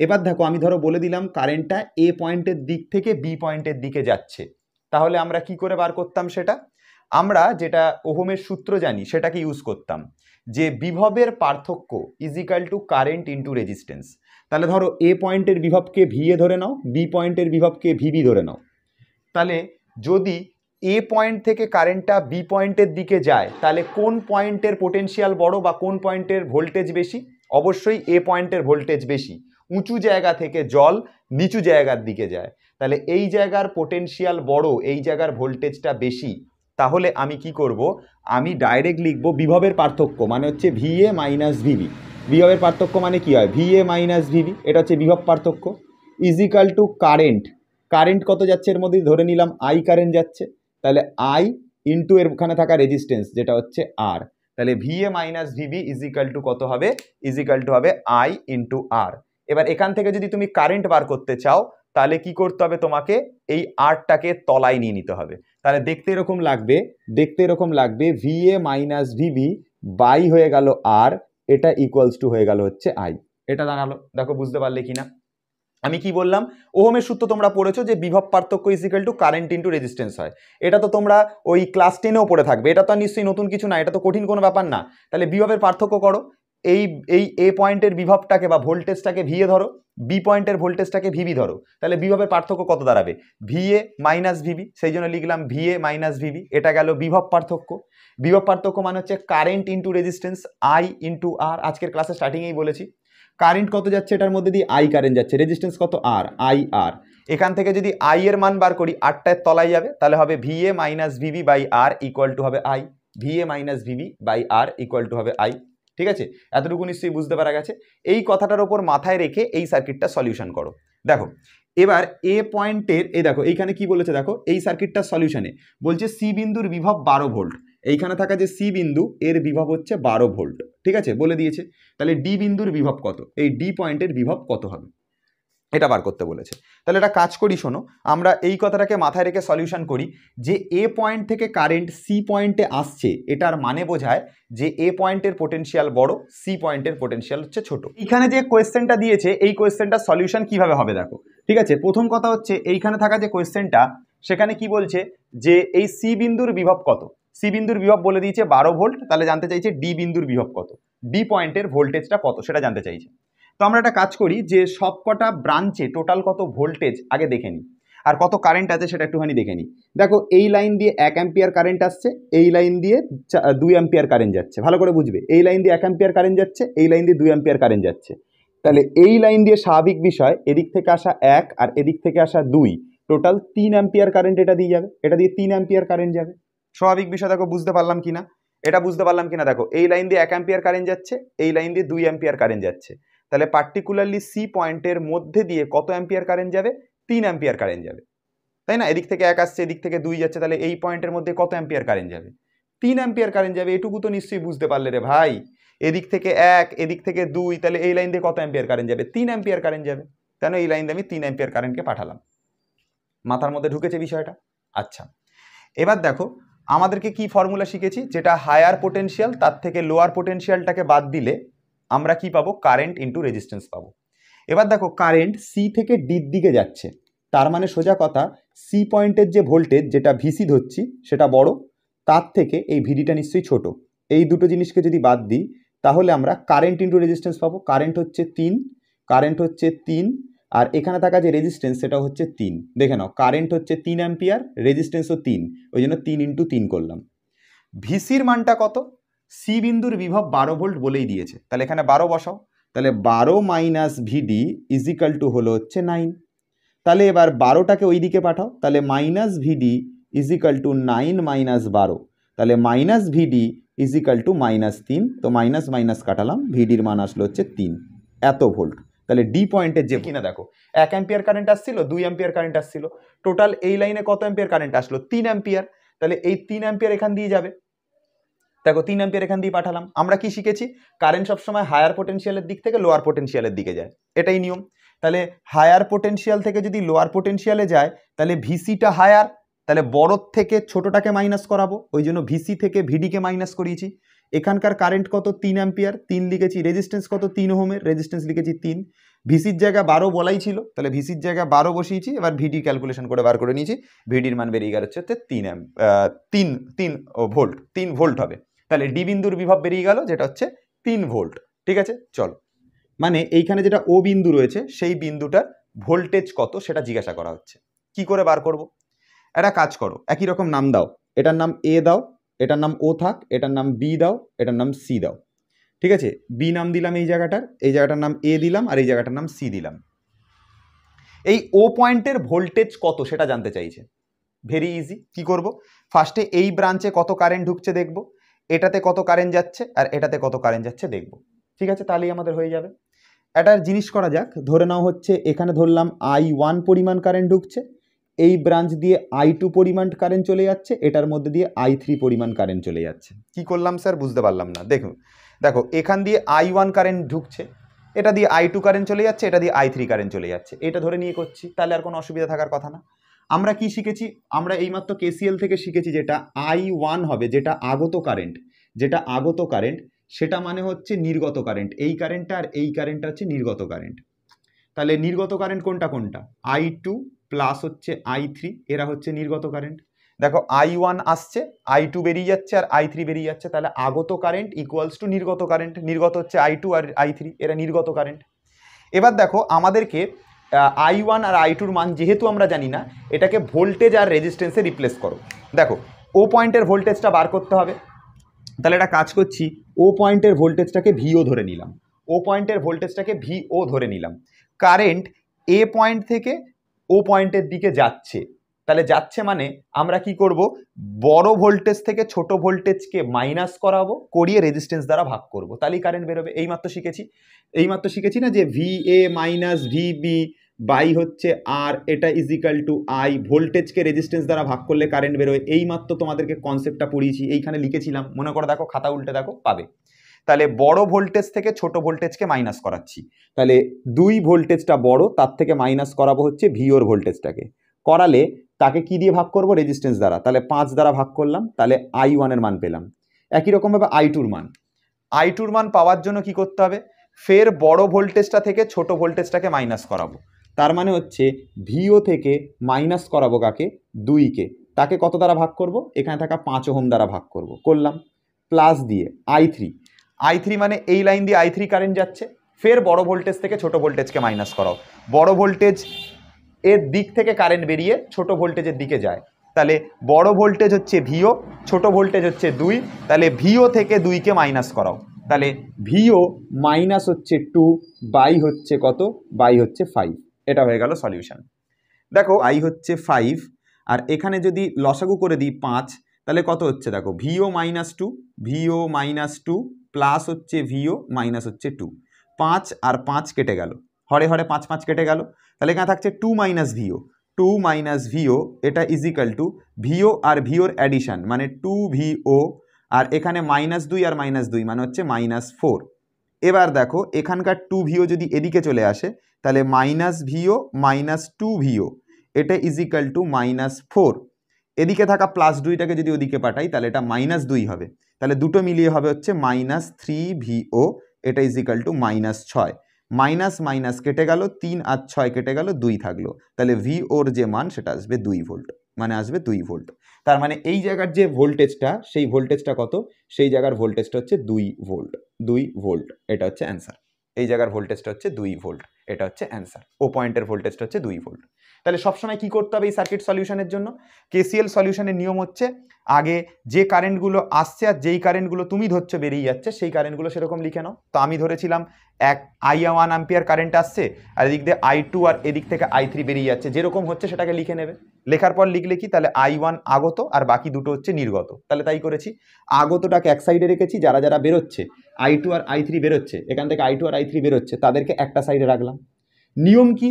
এবার দেখো আমি ধরো বলে দিলাম কারেন্টটা এ পয়েন্টের দিক থেকে বি পয়েন্টের দিকে যাচ্ছে, তাহলে আমরা কি করে বার করতাম সেটা? আমরা যেটা ওহমের সূত্র জানি সেটাকে ইউজ করতাম, যে বিভবের পার্থক্য is equal to current into resistance. তাহলে ধরো এ পয়েন্টের বিভবকে ভি এ ধরে নাও, বি পয়েন্টের বিভবকে ভিবি ধরে নাও। তাহলে যদি এ পয়েন্ট থেকে কারেন্টটা বি পয়েন্টের দিকে যায় তাহলে কোন পয়েন্টের পোটেনশিয়াল বড় বা কোন পয়েন্টের ভোল্টেজ বেশি? অবশ্যই এ পয়েন্টের ভোল্টেজ বেশি। উঁচু জায়গা থেকে জল নিচু জায়গার দিকে যায়, তাহলে এই জায়গার পোটেনশিয়াল বড়, এই জায়গার ভোল্টেজটা বেশি। তাহলে আমি কি করব, আমি ডাইরেক্ট লিখবো বিভবের পার্থক্য মানে হচ্ছে ভিএ মাইনাস ভিবি। বিভবের পার্থক্য মানে কি হয়? ভিএ মাইনাস ভিবি, এটা হচ্ছে বিভব পার্থক্য, ইজিক্যাল টু কারেন্ট কত যাচ্ছে এর মধ্যে ধরে নিলাম আই কারেন্ট যাচ্ছে, তাহলে আই ইন্টু এর ওখানে থাকা রেজিস্ট্যান্স যেটা হচ্ছে আর, তাহলে V A minus V B is equal to কত হবে? ইজিক্যাল টু হবে আই ইন্টু আর। এবার এখান থেকে যদি তুমি কারেন্ট বার করতে চাও তাহলে কি করতে হবে? তোমাকে এই আরটাকে তলায় নিয়ে নিতে হবে। তাহলে দেখতে এরকম লাগবে ভিএ মাইনাস ভিবি বাই হয়ে গেল আর, এটা ইকুয়ালস টু হয়ে গেল হচ্ছে আই। এটা দাঁড়ালো, দেখো বুঝতে পারলে কিনা? আমি কি বললাম, ওহমের সূত্র তোমরা পড়েছো যে বিভব পার্থক্য is equal to current into resistance হয়। এটা তো তোমরা ওই ক্লাস 10-এও পড়ে থাকবে, এটা তো নিশ্চয়ই নতুন কিছু না, এটা তো কঠিন কোনো ব্যাপার না। তাহলে বিভবের পার্থক্য করো, এই এই এ পয়েন্টের বিভবটাকে বা ভোল্টেজটাকে ভিএ ধরো, বি পয়েন্টের ভোল্টেজটাকে ভিবি ধরো, তাহলে বিভবের পার্থক্য কত দাঁড়াবে, ভিএ মাইনাস ভিবি, সেই জন্য লিখলাম ভিএ মাইনাস ভিবি। এটা গেল বিভব পার্থক্য। বিভব পার্থক্য মানে হচ্ছে current into resistance, I into R. আজকের ক্লাসে স্টার্টিংয়েই বলেছি কারেন্ট কত যাচ্ছে, এটার মধ্যে দিয়ে আই কারেন্ট যাচ্ছে, রেজিস্ট্যান্স কত আর, আই আর। এখান থেকে যদি আই এর মান বার করি, আরটার তলায় যাবে, তাহলে হবে VA minus VB by R equal to হবে I, VA minus VB by R equal to হবে আই। ঠিক আছে, এতটুকু নিশ্চয়ই বুঝতে পারা গেছে। এই কথাটার ওপর মাথায় রেখে এই সার্কিটটা সলিউশন করো। দেখো এবার এ পয়েন্টের, এই দেখো এইখানে কি বলেছে, দেখো এই সার্কিটটা সলিউশনে বলছে সি বিন্দুর বিভব 12 ভোল্ট। এইখানে থাকা যে সি বিন্দু এর বিভব হচ্ছে 12 ভোল্ট, ঠিক আছে, বলে দিয়েছে। তাহলে ডি বিন্দুর বিভব কত, এই ডি পয়েন্টের বিভব কত হবে এটা বার করতে বলেছে। তাহলে এটা কাজ করি, শোনো, আমরা এই কথাটাকে মাথায় রেখে সলিউশন করি যে এ পয়েন্ট থেকে কারেন্ট সি পয়েন্টে আসছে, এটার মানে বোঝায় যে এ পয়েন্টের পোটেনশিয়াল বড়, সি পয়েন্টের পোটেনশিয়াল হচ্ছে ছোট। এখানে যে কোয়েশ্চেনটা দিয়েছে এই কোয়েশ্চেনটা সলিউশন কিভাবে হবে দেখো। ঠিক আছে, প্রথম কথা হচ্ছে এইখানে থাকা যে কোয়েশ্চেনটা, সেখানে কি বলছে যে এই সি বিন্দুর বিভব কত, সি বিন্দুর বিভব বলে দিয়েছে 12 ভোল্ট, তাহলে জানতে চাইছে ডি বিন্দুর বিভব কত, ডি পয়েন্টের ভোল্টেজটা কত সেটা জানতে চাইছে। তো আমরা একটা কাজ করি যে সবকটা ব্রাঞ্চে টোটাল কত ভোল্টেজ আগে দেখে নিই, আর কত কারেন্ট আছে সেটা একটুখানি দেখে নিই। দেখো এই লাইন দিয়ে 1 অ্যাম্পিয়ার কারেন্ট আসছে, এই লাইন দিয়ে 2 অ্যাম্পিয়ার কারেন্ট যাচ্ছে, ভালো করে বুঝবে, এই লাইন দিয়ে 1 অ্যাম্পিয়ার কারেন্ট যাচ্ছে, এই লাইন দিয়ে 2 অ্যাম্পিয়ার কারেন্ট যাচ্ছে। তাহলে এই লাইন দিয়ে স্বাভাবিক বিষয় এদিক থেকে আসা 1 আর এদিক থেকে আসা 2, টোটাল 3 অ্যাম্পিয়ার কারেন্ট এটা দিয়ে যাবে, এটা দিয়ে 3 অ্যাম্পিয়ার কারেন্ট যাবে। স্বাভাবিক বিষয়, দেখো বুঝতে পারলাম কিনা, এটা বুঝতে পারলাম কিনা, দেখো এই লাইন দিয়ে 1 অ্যাম্পিয়ার কারেন্ট যাচ্ছে, এই লাইন দিয়ে 2 অ্যাম্পিয়ার কারেন্ট যাচ্ছে, তাহলে পার্টিকুলারলি সি পয়েন্টের মধ্যে দিয়ে কত অ্যাম্পিয়ার কারেন্ট যাবে, 3 অ্যাম্পিয়ার কারেন্ট যাবে, তাই না? এদিক থেকে 1 আসছে, এদিক থেকে 2 যাচ্ছে, তাহলে এই পয়েন্টের মধ্যে কত অ্যাম্পিয়ার কারেন্ট যাবে, 3 অ্যাম্পিয়ার কারেন্ট যাবে। এটুকু তো নিশ্চয়ই বুঝতে পারলে রে ভাই, এদিক থেকে 1 এদিক থেকে 2, তাহলে এই লাইন দিয়ে কত অ্যাম্পিয়ার কারেন্ট যাবে, 3 অ্যাম্পিয়ার কারেন্ট যাবে, কেন এই লাইন দিয়ে আমি 3 অ্যাম্পিয়ার কারেন্টকে পাঠালাম। মাথার মধ্যে ঢুকেছে বিষয়টা? আচ্ছা, এবার দেখো আমাদেরকে কি ফর্মুলা শিখেছি, যেটা হায়ার পোটেনশিয়াল তার থেকে লোয়ার পোটেনশিয়ালটাকে বাদ দিলে আমরা কি পাবো, কারেন্ট ইনটু রেজিস্ট্যান্স পাবো। এবার দেখো কারেন্ট সি থেকে ডির দিকে যাচ্ছে, তার মানে সোজা কথা সি পয়েন্টের যে ভোল্টেজ যেটা ভিসি ধরছি সেটা বড়, তার থেকে এই ভিডিটা নিশ্চয়ই ছোট। এই দুটো জিনিসকে যদি বাদ দিই তাহলে আমরা কারেন্ট ইনটু রেজিস্ট্যান্স পাবো। কারেন্ট হচ্ছে 3, কারেন্ট হচ্ছে 3, আর এখানে থাকা যে রেজিস্ট্যান্স সেটা হচ্ছে 3। দেখে নাও কারেন্ট হচ্ছে 3 অ্যাম্পিয়ার, রেজিস্ট্যান্সও 3, ওই জন্য 3 ইন্টু 3 করলাম। ভিসির মানটা কত, সি বিন্দুর বিভব 12 ভোল্ট বলেই দিয়েছে, তাহলে এখানে 12 বসাও, তাহলে 12 মাইনাস ভিডি ইজিক্যাল টু হলো হচ্ছে 9। তাহলে এবার 12টাকে ওই দিকে পাঠাও, তাহলে মাইনাস ভিডি ইজিক্যাল টু 9 মাইনাস 12, তাহলে মাইনাস ভিডি ইজিক্যাল টু -3, তো মাইনাস মাইনাস কাটালাম, ভিডির মান আসলো হচ্ছে 3, এত ভোল্ট। তাহলে ডি পয়েন্টের যে কিনা দেখো 1 অ্যাম্পিয়ার কারেন্ট আসছিল, 2 অ্যাম্পিয়ার কারেন্ট আসছিল, টোটাল এই লাইনে কত অ্যাম্পিয়ার কারেন্ট আসলো, 3 অ্যাম্পিয়ার, তাহলে এই 3 অ্যাম্পিয়ার এখান দিয়ে যাবে, দেখো 3 অ্যাম্পিয়ার এখান দিয়ে পাঠালাম। আমরা কি শিখেছি, কারেন্ট সবসময় হায়ার পোটেনশিয়ালের দিক থেকে লোয়ার পোটেনশিয়ালের দিকে যায়, এটাই নিয়ম। তাহলে হায়ার পোটেনশিয়াল থেকে যদি লোয়ার পোটেনশিয়ালে যায় তাহলে ভিসিটা হায়ার, তাহলে বড় থেকে ছোটটাকে মাইনাস করাবো, ওই জন্য ভিসি থেকে ভিডিকে মাইনাস করিয়েছি। এখানকার কারেন্ট কত, 3 অ্যাম্পিয়ার, 3 লিখেছি, রেজিস্ট্যান্স কত, 3 ওহমের, রেজিস্ট্যান্স লিখেছি 3, ভিসির জায়গা 12 বলাই ছিল, তাহলে ভিসির জায়গা 12 বসিয়েছি, এবার ভিডি ক্যালকুলেশন করে বার করে নিয়েছি, ভিডির মান বেরিয়ে গেল হচ্ছে 3 ভোল্ট, 3 ভোল্ট হবে। তাহলে ডি বিন্দুর বিভব বেরিয়ে গেল যেটা হচ্ছে 3 ভোল্ট। ঠিক আছে, চলো, মানে এইখানে যেটা ও বিন্দু রয়েছে সেই বিন্দুটার ভোল্টেজ কত সেটা জিজ্ঞাসা করা হচ্ছে। কি করে বার করব, একটা কাজ করো, একই রকম নাম দাও, এটার নাম এ দাও, এটার নাম ও থাক, এটার নাম বি দাও, এটার নাম সি দাও। ঠিক আছে, বি নাম দিলাম এই জায়গাটার নাম এ দিলাম, আর এই জায়গাটার নাম সি দিলাম। এই ও পয়েন্টের ভোল্টেজ কত সেটা জানতে চাইছে। ভেরি ইজি, কি করব, ফার্স্টে এই ব্রাঞ্চে কত কারেন্ট ঢুকছে দেখব, এটাতে কত কারেন্ট যাচ্ছে আর এটাতে কত কারেন্ট যাচ্ছে দেখব। ঠিক আছে, তাহলেই আমাদের হয়ে যাবে। একটা জিনিস করা যাক, ধরে নাও হচ্ছে এখানে ধরলাম I1 পরিমাণ কারেন্ট ঢুকছে, এই ব্রাঞ্চ দিয়ে I2 পরিমাণ কারেন্ট চলে যাচ্ছে, এটার মধ্যে দিয়ে I3 পরিমাণ কারেন্ট চলে যাচ্ছে। কি করলাম স্যার, বুঝতে পারলাম না। দেখো দেখো এখান দিয়ে I1 কারেন্ট ঢুকছে, এটা দিয়ে I2 কারেন্ট চলে যাচ্ছে, এটা দিয়ে I3 কারেন্ট চলে যাচ্ছে, এটা ধরে নিয়ে করছি, তাহলে আর কোনো অসুবিধা থাকার কথা না। আমরা কি শিখেছি, আমরা এইমাত্র কেসিএল থেকে শিখেছি যেটা I1 হবে, যেটা আগত কারেন্ট, যেটা আগত কারেন্ট সেটা মানে হচ্ছে নির্গত কারেন্ট, এই কারেন্টটা আর এই কারেন্টটা হচ্ছে নির্গত কারেন্ট। তাহলে নির্গত কারেন্ট কোনটা কোনটা, I2 প্লাস হচ্ছে I3, এরা হচ্ছে নির্গত কারেন্ট। দেখো I1 আসছে, I2 বেরিয়ে যাচ্ছে আর I3 বেরিয়ে যাচ্ছে, তাহলে আগত কারেন্ট ইকুয়ালস টু নির্গত কারেন্ট। নির্গত হচ্ছে I2 আর I3, এরা নির্গত কারেন্ট। এবার দেখো আমাদেরকে I1 আর I2-র মান যেহেতু আমরা জানি না, এটাকে ভোল্টেজ আর রেজিস্ট্যান্সে রিপ্লেস করো। দেখো ও পয়েন্টের ভোল্টেজটা বার করতে হবে, তাহলে এটা কাজ করছি, ও পয়েন্টের ভোল্টেজটাকে ভিও ধরে নিলাম, ও পয়েন্টের ভোল্টেজটাকে ভিও ধরে নিলাম। কারেন্ট এ পয়েন্ট থেকে ও পয়েন্টের দিকে যাচ্ছে, তাহলে যাচ্ছে মানে আমরা কি করব, বড় ভোল্টেজ থেকে ছোট ভোল্টেজকে মাইনাস করাবো, করিয়ে রেজিস্ট্যান্স দ্বারা ভাগ করব, তাহলেই কারেন্ট বেরোবে। এইমাত্র শিখেছি না যে VA মাইনাস VB বাই হচ্ছে আর, এটা ইজিক্যাল টু I, ভোল্টেজকে রেজিস্ট্যান্স দ্বারা ভাগ করলে কারেন্ট বেরোয়। এইমাত্র তোমাদেরকে কনসেপ্টটা পড়িয়েছি, এইখানে লিখেছিলাম, মনে করে দেখো, খাতা উল্টে দেখো পাবে। তাহলে বড় ভোল্টেজ থেকে ছোট ভোল্টেজকে মাইনাস করাচ্ছি, তাহলে 2 ভোল্টেজটা বড়, তার থেকে মাইনাস করাবো হচ্ছে ভিওর ভোল্টেজটাকে, করালে তাকে কি দিয়ে ভাগ করব, রেজিস্ট্যান্স দ্বারা, তাহলে 5 দ্বারা ভাগ করলাম, তাহলে I1 এর মান পেলাম। একই রকমভাবে I2-র মান পাওয়ার জন্য কি করতে হবে, ফের বড় ভোল্টেজটা থেকে ছোট ভোল্টেজটাকে মাইনাস করাবো, তার মানে হচ্ছে ভিও থেকে মাইনাস করাবো কাকে, 2কে, তাকে কত দ্বারা ভাগ করব, এখানে থাকা 5 ওহম দ্বারা ভাগ করলাম, প্লাস দিয়ে I3 মানে এই লাইন দিয়ে I3 কারেন্ট যাচ্ছে, ফের বড় ভোল্টেজ থেকে ছোট ভোল্টেজকে মাইনাস করাও, বড় ভোল্টেজ এর দিক থেকে কারেন্ট বেরিয়ে ছোট ভোল্টেজের দিকে যায়, তাহলে বড় ভোল্টেজ হচ্ছে ভিও, ছোট ভোল্টেজ হচ্ছে 2, তাহলে ভিও থেকে 2কে মাইনাস করাও, তাহলে ভিও মাইনাস হচ্ছে 2 বাই হচ্ছে কত, বাই হচ্ছে 5, এটা হয়ে গেল সলিউশন। দেখো I হচ্ছে 5, আর এখানে যদি লসাগু করে দিই 5, তাহলে কত হচ্ছে দেখো, ভিও মাইনাস 2 প্লাস হচ্ছে ভিও মাইনাস হচ্ছে 2, 5 আর 5 কেটে গেল, হরে হরে 5 5 কেটে গেল, তাহলে এখানে থাকছে 2 মাইনাস ভিও, এটা ইজিক্যাল টু ভিও আর ভিওর অ্যাডিশন মানে 2VO, আর এখানে -2 আর -2 মানে হচ্ছে -4। এবার দেখো এখানকার 2VO যদি এদিকে চলে আসে, তাহলে -VO মাইনাস 2VO, এটা ইজিক্যাল টু -4, এদিকে থাকা +2টাকে যদি ওদিকে পাঠাই তাহলে এটা -2 হবে, তাহলে দুটো মিলিয়ে হবে হচ্ছে -3VO, এটা ইজিক্যাল টু -6, মাইনাস মাইনাস কেটে গেল, 3 আর 6 কেটে গেল, 2 থাকলো, তাহলে ভিওর যে মান সেটা আসবে 2 ভোল্ট, মানে আসবে 2 ভোল্ট। তার মানে এই জায়গার যে ভোল্টেজটা, সেই ভোল্টেজটা কত, সেই জায়গার ভোল্টেজটা হচ্ছে 2 ভোল্ট, এটা হচ্ছে অ্যান্সার। এই জায়গার ভোল্টেজটা হচ্ছে 2 ভোল্ট, এটা হচ্ছে অ্যান্সার। ও পয়েন্টের ভোল্টেজটা হচ্ছে 2 ভোল্ট। তাহলে সবসময় কি করতে হবে এই সার্কিট সলিউশনের জন্য, KCL সলিউশনের নিয়ম হচ্ছে আগে যে কারেন্টগুলো আসছে আর যেই কারেন্টগুলো তুমি ধরছো বেরিয়ে যাচ্ছে, সেই কারেন্টগুলো সেরকম লিখে নাও। তো আমি ধরেছিলাম I1 অ্যাম্পিয়ার কারেন্ট আসছে, আর এদিক দিয়ে I2 আর এদিক থেকে I3 বেরিয়ে যাচ্ছে, যেরকম হচ্ছে সেটাকে লিখে নেবে। লেখার পর লিখলে কি, তাহলে I1 আগত আর বাকি দুটো হচ্ছে নির্গত, তাহলে তাই করেছি। আগতটাকে এক সাইডে রেখেছি, যারা যারা বেরোচ্ছে I2 আর I3 বেরোচ্ছে, এখান থেকে I2 আর I3 বেরোচ্ছে, তাদেরকে একটা সাইডে রাখলাম। নিয়ম কি,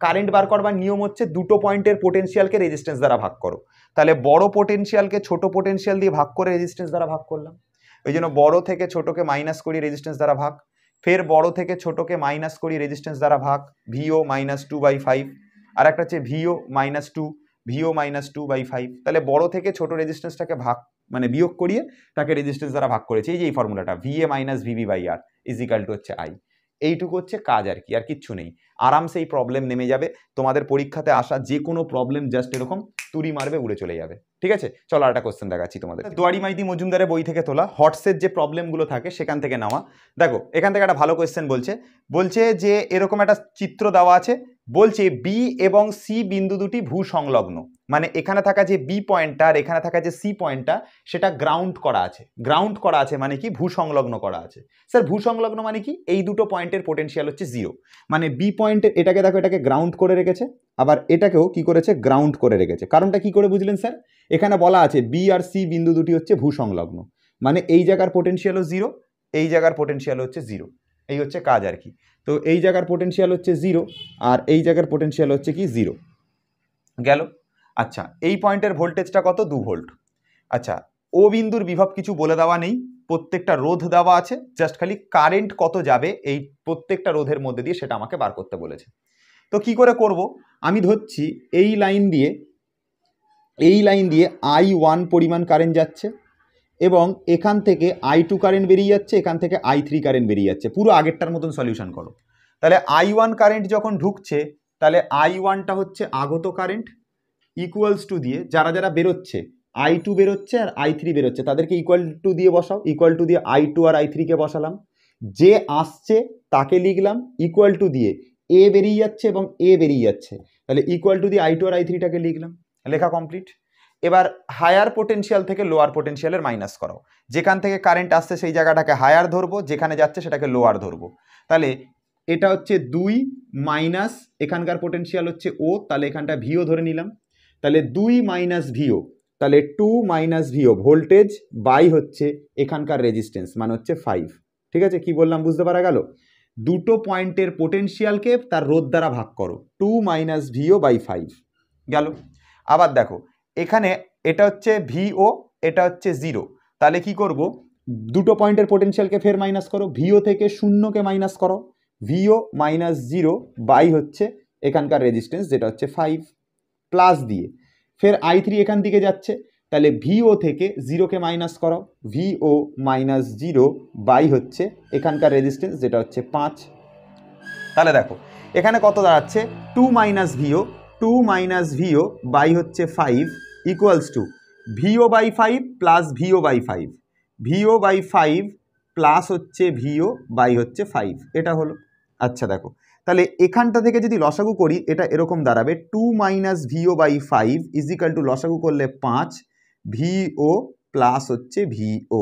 কারেন্ট বার করবার নিয়ম হচ্ছে দুটো পয়েন্টের পোটেনশিয়ালকে রেজিস্ট্যান্স দ্বারা ভাগ করো, তাহলে বড় পোটেনশিয়ালকে ছোট পোটেনশিয়াল দিয়ে ভাগ করে রেজিস্ট্যান্স দ্বারা ভাগ করলাম। ওই জন্য বড় থেকে ছোটকে মাইনাস করি রেজিস্ট্যান্স দ্বারা ভাগ, ফের বড় থেকে ছোটকে মাইনাস করি রেজিস্ট্যান্স দ্বারা ভাগ, ভিও -2/5, আর একটা হচ্ছে ভিও -2/5, তাহলে বড় থেকে ছোট রেজিস্ট্যান্সটাকে ভাগ মানে বিয়োগ করিয়ে তাকে রেজিস্ট্যান্স দ্বারা ভাগ করেছি। এই যে এই ফর্মুলাটা, VA - VB/R ইজিক্যাল টু হচ্ছে I। এইটুকু হচ্ছে কাজ, আর কি, আর কিচ্ছু নেই। আরামসে এই প্রবলেম নেমে যাবে, তোমাদের পরীক্ষাতে আসা যে কোনো প্রবলেম জাস্ট এরকম তুড়ি মারবে, উড়ে চলে যাবে। ঠিক আছে, চলো একটা কোশ্চেন দেখাচ্ছি তোমাদের। দুয়ারি মাইতি মজুমদারের বই থেকে তোলা, হটসের যে প্রবলেমগুলো থাকে সেখান থেকে নেওয়া। দেখো এখান থেকে একটা ভালো কোশ্চেন বলছে যে এরকম একটা চিত্র দেওয়া আছে, বলছে বি এবং সি বিন্দু দুটি ভূ সংলগ্ন, মানে এখানে থাকা যে বি পয়েন্টটা আর এখানে থাকা যে সি পয়েন্টটা সেটা গ্রাউন্ড করা আছে, মানে কি ভূ সংলগ্ন করা আছে। স্যার ভূ সংলগ্ন মানে কি, এই দুটো পয়েন্টের পোটেনশিয়াল হচ্ছে 0, মানে বি পয়েন্টের এটাকে দেখো, এটাকে গ্রাউন্ড করে রেখেছে, আবার এটাকেও কি করেছে, গ্রাউন্ড করে রেখেছে। কারণটা কি করে বুঝলেন স্যার, এখানে বলা আছে বি আর সি বিন্দু দুটি হচ্ছে ভূ সংলগ্ন, মানে এই জায়গার পোটেনশিয়ালও 0, এই জায়গার পোটেনশিয়াল হচ্ছে 0, এই হচ্ছে কাজ আর কি। তো এই জায়গার পোটেনশিয়াল হচ্ছে 0 আর এই জায়গার পোটেনশিয়াল হচ্ছে কি 0 গেল। আচ্ছা এই পয়েন্টের ভোল্টেজটা কত, 2 ভোল্ট। আচ্ছা ও বিন্দুর বিভব কিছু বলে দেওয়া নেই, প্রত্যেকটা রোধ দেওয়া আছে, জাস্ট খালি কারেন্ট কত যাবে এই প্রত্যেকটা রোধের মধ্যে দিয়ে সেটা আমাকে বার করতে বলেছে। তো কি করে করব, আমি ধরছি এই লাইন দিয়ে I1 পরিমাণ কারেন্ট যাচ্ছে, এবং এখান থেকে I2 কারেন্ট বেরিয়ে যাচ্ছে, এখান থেকে I3 কারেন্ট বেরিয়ে যাচ্ছে। পুরো আগেরটার মতন সলিউশন করো, তাহলে I1 কারেন্ট যখন ঢুকছে তাহলে I1টা হচ্ছে আগত কারেন্ট ইকুয়ালস টু দিয়ে যারা যারা বেরোচ্ছে I2 বেরোচ্ছে আর I3 বেরোচ্ছে তাদেরকে ইকুয়াল টু দিয়ে বসাও, ইকুয়াল টু দিয়ে I2 আর I3 কে বসালাম, যে আসছে তাকে লিখলাম ইকুয়াল টু দিয়ে এ বেরিয়ে যাচ্ছে এবং এ বেরিয়ে যাচ্ছে, তাহলে ইকুয়াল টু দিয়ে I2 আর I3টাকে লিখলাম, লেখা কমপ্লিট। এবার হায়ার পোটেনশিয়াল থেকে লোয়ার পোটেনশিয়ালের মাইনাস করাও, যেখান থেকে কারেন্ট আসছে সেই জায়গাটাকে হায়ার ধরবো, যেখানে যাচ্ছে সেটাকে লোয়ার ধরবো। তাহলে এটা হচ্ছে 2 মাইনাস এখানকার পোটেনশিয়াল হচ্ছে ও, তাহলে এখানটা ভিও ধরে নিলাম, তাহলে 2 মাইনাস ভিও, তাহলে 2 মাইনাস ভিও ভোল্টেজ বাই হচ্ছে এখানকার রেজিস্ট্যান্স মানে হচ্ছে 5। ঠিক আছে, কি বললাম বুঝতে পারা গেল? দুটো পয়েন্টের পোটেনশিয়ালকে তার রোধ দ্বারা ভাগ করো, 2 মাইনাস ভিও বাই 5 গেল। আবার দেখো এখানে এটা হচ্ছে ভিও, এটা হচ্ছে 0, তাহলে কি করব, দুটো পয়েন্টের পোটেনশিয়ালকে ফের মাইনাস করো, ভিও থেকে 0কে মাইনাস করো, ভিও মাইনাস 0 বাই হচ্ছে এখানকার রেজিস্ট্যান্স যেটা হচ্ছে 5 প্লাস দিয়ে ফের I3 এখান থেকে যাচ্ছে, তাহলে ভিও থেকে 0কে মাইনাস করো, ভিও মাইনাস 0 বাই হচ্ছে এখানকার রেজিস্ট্যান্স যেটা হচ্ছে 5। তাহলে দেখো এখানে কত দাঁড়াচ্ছে, 2 minus VO, 2 minus VO by হচ্ছে 5 equals to VO by 5 plus VO by 5, VO by 5 plus হচ্ছে ভিও বাই হচ্ছে 5, এটা হলো। আচ্ছা দেখো তাহলে এখানটা থেকে যদি লসাগু করি এটা এরকম দাঁড়াবে 2 minus VO by 5 is equal two লসাগু করলে 5 ভিও প্লাস হচ্ছে ভিও,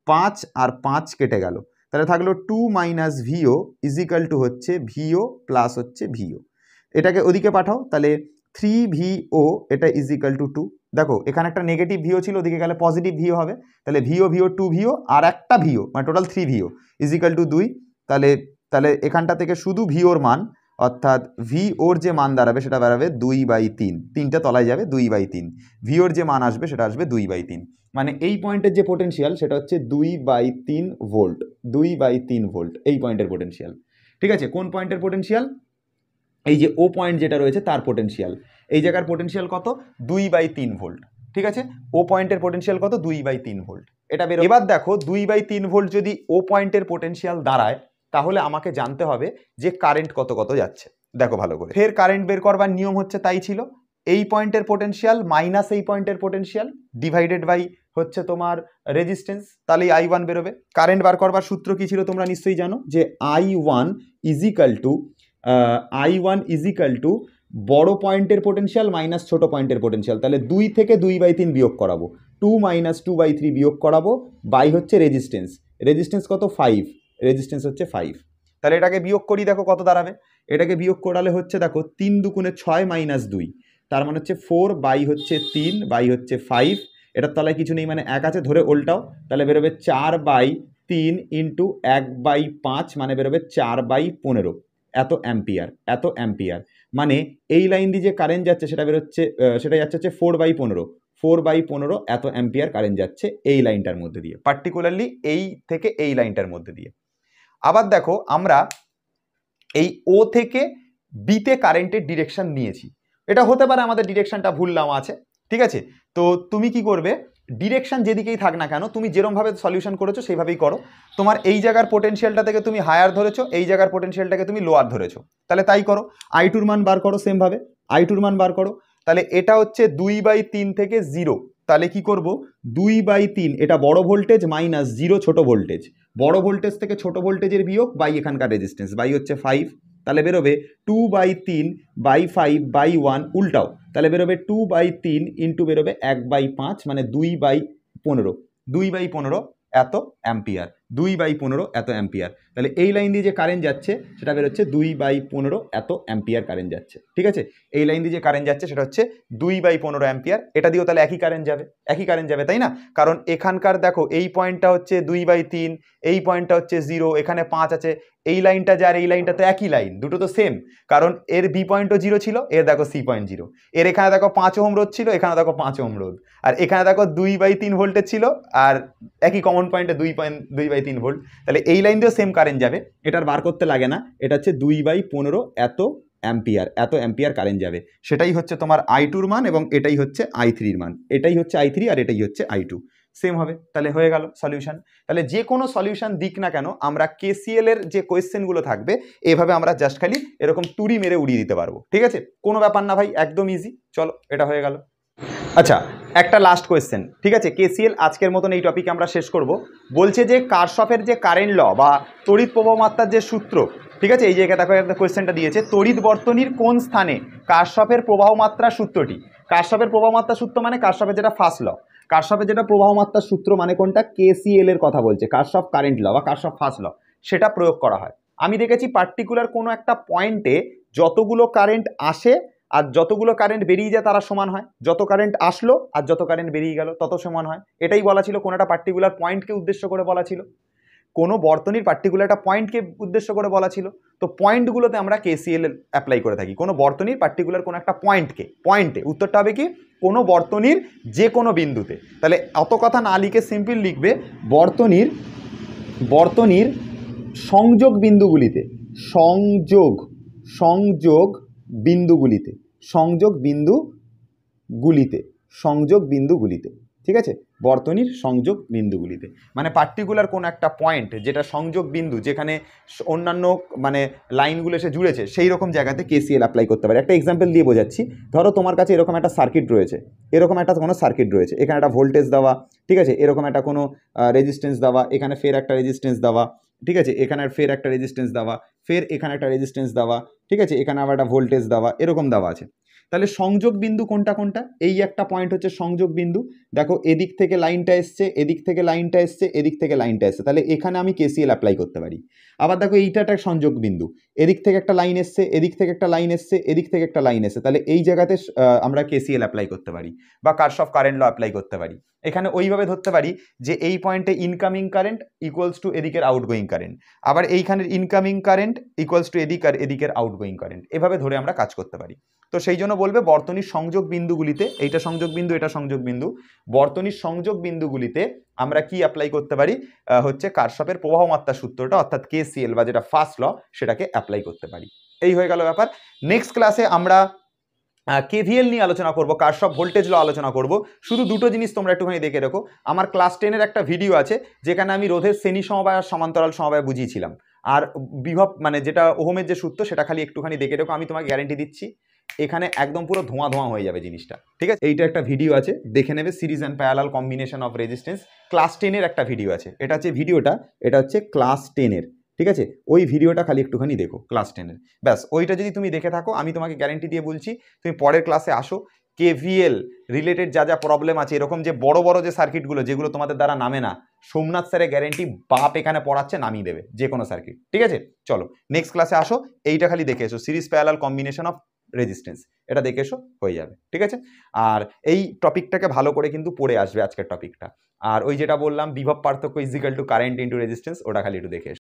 5 আর 5 কেটে গেল, তাহলে থাকলো 2 মাইনাস ভিও ইজিক্যাল টু হচ্ছে ভিও প্লাস হচ্ছে ভিও, এটাকে ওদিকে পাঠাও, তাহলে 3 ভিও এটা ইজিক্যাল টু 2। দেখো এখানে একটা নেগেটিভ ভিও ছিল, ওদিকে গেলে পজিটিভ ভিও হবে, তাহলে ভিও ভিও 2 ভিও আর একটা ভিও মানে টোটাল 3 ভিও ইজিক্যাল টু 2। তাহলে তাহলে এখানটা থেকে শুধু ভিওর মান অর্থাৎ ভিওর যে মান দাঁড়াবে সেটা দাঁড়াবে 2/3, তিনটা তলায় যাবে 2/3, ভিওর যে মান আসবে সেটা আসবে 2/3, মানে এই পয়েন্টের যে পোটেনশিয়াল সেটা হচ্ছে 2/3 ভোল্ট, 2/3 ভোল্ট এই পয়েন্টের পোটেনশিয়াল। ঠিক আছে, কোন পয়েন্টের পোটেনশিয়াল, এই যে ও পয়েন্ট যেটা রয়েছে তার পোটেনশিয়াল, এই জায়গার পোটেনশিয়াল কত 2/3 ভোল্ট। ঠিক আছে, ও পয়েন্টের পোটেনশিয়াল কত 2/3 ভোল্ট, এটা বের। এবার দেখো 2/3 ভোল্ট যদি ও পয়েন্টের পোটেনশিয়াল দাঁড়ায় তাহলে আমাকে জানতে হবে যে কারেন্ট কত কত যাচ্ছে। দেখো ভালো করে, ফের কারেন্ট বের করবার নিয়ম হচ্ছে তাই ছিল, এই পয়েন্টের পোটেনশিয়াল মাইনাস এই পয়েন্টের পোটেনশিয়াল ডিভাইডেড বাই হচ্ছে তোমার রেজিস্ট্যান্স, তাহলেই I1 বেরোবে। কারেন্ট বার করবার সূত্র কি ছিল তোমরা নিশ্চয়ই জানো, যে I1 ইজিক্যাল টু বড় পয়েন্টের পোটেনশিয়াল মাইনাস ছোট পয়েন্টের পোটেনশিয়াল, তাহলে 2 থেকে 2/3 বিয়োগ করাবো, 2 মাইনাস 2/3 বিয়োগ করাবো বাই হচ্ছে রেজিস্ট্যান্স, রেজিস্ট্যান্স কত 5, রেজিস্ট্যান্স হচ্ছে 5, তাহলে এটাকে বিয়োগ করি, দেখো কত দাঁড়াবে, এটাকে বিয়োগ করালে হচ্ছে দেখো 3 দুগুণে 6 মাইনাস 2, তার মানে হচ্ছে 4 বাই হচ্ছে 3 বাই হচ্ছে 5, এটার তলায় কিছু নেই মানে 1 আছে ধরে উল্টাও, তাহলে বেরোবে 4/3 ইন্টু 1/5 মানে বেরোবে 4/15 এত অ্যাম্পিয়ার, এত অ্যাম্পিয়ার, মানে এই লাইন দিয়ে যে কারেন্ট যাচ্ছে সেটা বেরোচ্ছে, সেটা যাচ্ছে হচ্ছে 4/15 এত অ্যাম্পিয়ার কারেন্ট যাচ্ছে এই লাইনটার মধ্যে দিয়ে, পার্টিকুলারলি এই থেকে এই লাইনটার মধ্যে দিয়ে। আবার দেখো আমরা এই ও থেকে বিতে কারেন্টের ডিরেকশন নিয়েছি, এটা হতে পারে আমাদের ডিরেকশনটা ভুল নাও আছে। ঠিক আছে, তো তুমি কি করবে, ডিরেকশন যেদিকেই থাক না কেন তুমি যেরকমভাবে সলিউশন করেছো সেইভাবেই করো, তোমার এই জায়গার পোটেনশিয়ালটা থেকে তুমি হায়ার ধরেছো, এই জায়গার পোটেনশিয়ালটাকে তুমি লোয়ার ধরেছো, তাহলে তাই করো, I2 মান বার করো, সেমভাবে I2 মান বার করো, তাহলে এটা হচ্ছে 2/3 থেকে 0, তাহলে কি করব 2/3 এটা বড় ভোল্টেজ মাইনাস 0 ছোট ভোল্টেজ, বড় ভোল্টেজ থেকে ছোট ভোল্টেজের বিয়োগ বাই এখানকার রেজিস্ট্যান্স বাই হচ্ছে 5, তাহলে বেরোবে 2/3/5/1 উল্টাও, তাহলে বেরোবে 2/3 ইন্টু বেরোবে 1/5 মানে 2/15 এত অ্যাম্পিয়ার, 2/15 এত অ্যাম্পিয়ার, তাহলে এই লাইন দিয়ে যে কারেন্ট যাচ্ছে সেটা বেরোচ্ছে 2/15 এত অ্যাম্পিয়ার কারেন্ট যাচ্ছে। ঠিক আছে, এই লাইন দিয়ে যে কারেন্ট যাচ্ছে সেটা হচ্ছে 2/15 অ্যাম্পিয়ার, এটা দিয়েও তাহলে একই কারেন্ট যাবে, একই কারেন্ট যাবে তাই না, কারণ এখানকার দেখো এই পয়েন্টটা হচ্ছে 2/3, এই পয়েন্টটা হচ্ছে 0, এখানে 5 আছে, এই লাইনটা যার এই লাইনটা তো একই লাইন, দুটো তো সেম, কারণ এর বি পয়েন্টও 0 ছিল, এর দেখো সি পয়েন্ট 0, এর এখানে দেখো 5 ওহম রোধ ছিল, এখানে দেখো 5 ওহম রোধ, আর এখানে দেখো 2/3 ভোল্টের ছিল, আর একই কমন পয়েন্টে 2/3 ভোল্ট, তাহলে এই লাইন দিয়েও সেম কারেন্ট যাবে, এটার বার করতে লাগে না, এটা হচ্ছে 2/15 এত অ্যাম্পিয়ার, এত অ্যাম্পিয়ার কারেন্ট যাবে, সেটাই হচ্ছে তোমার I2 মান এবং এটাই হচ্ছে I3 মান, এটাই হচ্ছে I3 আর এটাই হচ্ছে I2। সেম হবে, তাহলে হয়ে গেল সলিউশন। তাহলে যে কোনো সলিউশন দিক না কেন আমরা কেসিএল এর যে কোয়েশ্চেনগুলো থাকবে এভাবে আমরা জাস্ট খালি এরকম তুড়ি মেরে উড়িয়ে দিতে পারবো, ঠিক আছে, কোনো ব্যাপার না ভাই, একদম ইজি। চলো এটা হয়ে গেল। আচ্ছা, একটা লাস্ট কোয়েশ্চেন, ঠিক আছে, কেসিএল আজকের মতন এই টপিকে আমরা শেষ করব। বলছে যে কারশফের যে কারেন্ট ল বা তড়িৎ প্রবাহমাত্রার যে সূত্র, ঠিক আছে, এই জায়গায় দেখো একটা কোয়েশ্চেনটা দিয়েছে, তড়িৎ বর্তনীর কোন স্থানে কারশফের প্রবাহমাত্রা সূত্রটি। কারশফের প্রবাহমাত্রা সূত্র মানে কারশফের যেটা ফার্স্ট ল, কারশফের যেটা প্রবাহমাত্রার সূত্র মানে কোনটা, কেসিএল এর কথা বলছে, কারশফ কারেন্ট ল বা কারশফ ফার্স্ট ল, সেটা প্রয়োগ করা হয়। আমি দেখেছি পার্টিকুলার কোনো একটা পয়েন্টে যতগুলো কারেন্ট আসে আর যতগুলো কারেন্ট বেরিয়ে যায় তারা সমান হয়, যত কারেন্ট আসলো আর যত কারেন্ট বেরিয়ে গেল তত সমান হয়, এটাই বলা ছিল, কোনো একটা পার্টিকুলার পয়েন্টকে উদ্দেশ্য করে বলা ছিল, কোনো বর্তনীর পার্টিকুলার একটা পয়েন্টকে উদ্দেশ্য করে বলা ছিল। তো পয়েন্টগুলোতে আমরা কেসিএল অ্যাপ্লাই করে থাকি, কোনো বর্তনীর পার্টিকুলার কোনো একটা পয়েন্টে উত্তরটা হবে কি, কোনো বর্তনীর যে কোনো বিন্দুতে। তাহলে অত কথা না লিখে সিম্পল লিখবে বর্তনীর সংযোগ বিন্দুগুলিতে, সংযোগ বিন্দুগুলিতে, ঠিক আছে, বর্তনীর সংযোগ বিন্দুগুলিতে, মানে পার্টিকুলার কোন একটা পয়েন্ট যেটা সংযোগ বিন্দু, যেখানে অন্যান্য মানে লাইনগুলো এসে জুড়েছে, সেই রকম জায়গাতে কেসিএল অ্যাপ্লাই করতে পারে। একটা এক্সাম্পল দিয়ে বোঝাচ্ছি, ধরো তোমার কাছে এরকম একটা সার্কিট রয়েছে, এখানে একটা ভোল্টেজ দেওয়া, ঠিক আছে, এরকম একটা কোনো রেজিস্ট্যান্স দেওয়া, এখানে ফের একটা রেজিস্ট্যান্স দেওয়া, ঠিক আছে, এখানে ফের একটা রেজিস্ট্যান্স দেওয়া, ফের এখানে একটা রেজিস্ট্যান্স দেওয়া, ঠিক আছে, এখানে আবার একটা ভোল্টেজ দেওয়া, এরকম দেওয়া আছে। তাহলে সংযোগ বিন্দু কোনটা, এই একটা পয়েন্ট হচ্ছে সংযোগ বিন্দু। দেখো এদিক থেকে লাইনটা এসছে, এদিক থেকে লাইনটা এসছে, এদিক থেকে লাইনটা এসছে, তাহলে এখানে আমি কেসিএল অ্যাপ্লাই করতে পারি। আবার দেখো এইটা একটা সংযোগ বিন্দু, এদিক থেকে একটা লাইন এসছে, এদিক থেকে একটা লাইন এসছে, এদিক থেকে একটা লাইন এসছে, তাহলে এই জায়গাতে আমরা কেসিএল অ্যাপ্লাই করতে পারি বা কারশফ কারেন্ট ল অ্যাপ্লাই করতে পারি। এখানে ওইভাবে ধরতে পারি যে এই পয়েন্টে ইনকামিং কারেন্ট ইকুয়ালস টু এদিকের আউটগোয়িং কারেন্ট, আবার এইখানের ইনকামিং কারেন্ট ইকুয়ালস টু এদিকের আউটগোয়িং কারেন্ট, এভাবে ধরে আমরা কাজ করতে পারি। তো সেই জন্য বলবে বর্তনীর সংযোগ বিন্দুগুলিতে, এইটা সংযোগ বিন্দু, এটা সংযোগ বিন্দু, বর্তনীর সংযোগ বিন্দুগুলিতে আমরা কি অ্যাপ্লাই করতে পারি, হচ্ছে কারশফের প্রবাহমাত্রা সূত্রটা, অর্থাৎ কেসিএল বা যেটা ফার্স্ট ল, সেটাকে অ্যাপ্লাই করতে পারি। এই হয়ে গেল ব্যাপার। নেক্সট ক্লাসে আমরা কেভিএল নিয়ে আলোচনা করব, কারশফ ভোল্টেজ ল আলোচনা করব। শুধু দুটো জিনিস তোমরা একটুখানি দেখে রাখো, আমার ক্লাস 10-এর একটা ভিডিও আছে যেখানে আমি রোধের শ্রেণী সমবায় আর সমান্তরাল সমবায় বুঝিয়েছিলাম, আর বিভব মানে যেটা ওহমের যে সূত্র সেটা খালি একটুখানি দেখে রাখো, আমি তোমাকে গ্যারান্টি দিচ্ছি এখানে একদম পুরো ধোঁয়া হয়ে যাবে জিনিসটা, ঠিক আছে। এইটা একটা ভিডিও আছে, দেখে নেবে, series and parallel combination of resistance, class 10-এর একটা ভিডিও আছে, এটা হচ্ছে ক্লাস 10-এর, ঠিক আছে, ওই ভিডিওটা খালি একটুখানি দেখো ক্লাস 10-এর, ব্যাস ওইটা যদি তুমি দেখে থাকো, আমি তোমাকে গ্যারান্টি দিয়ে বলছি তুমি পরের ক্লাসে আসো, কেভিএল রিলেটেড যা প্রবলেম আছে, এরকম যে বড় বড় যে সার্কিটগুলো যেগুলো তোমাদের দ্বারা নামে না, সোমনাথ স্যারের গ্যারান্টি বাপ এখানে পড়াচ্ছে, নামিয়ে দেবে যে কোনো সার্কিট, ঠিক আছে। চলো নেক্সট ক্লাসে আসো, এইটা খালি দেখে এসো, series parallel combination of resistance, এটা দেখে এসো, হয়ে যাবে, ঠিক আছে। আর এই টপিকটাকে ভালো করে কিন্তু পড়ে আসবে আজকের টপিকটা, আর ওই যেটা বললাম বিভব পার্থক্য is equal to current into resistance, ওটা খালি একটু দেখে এসো।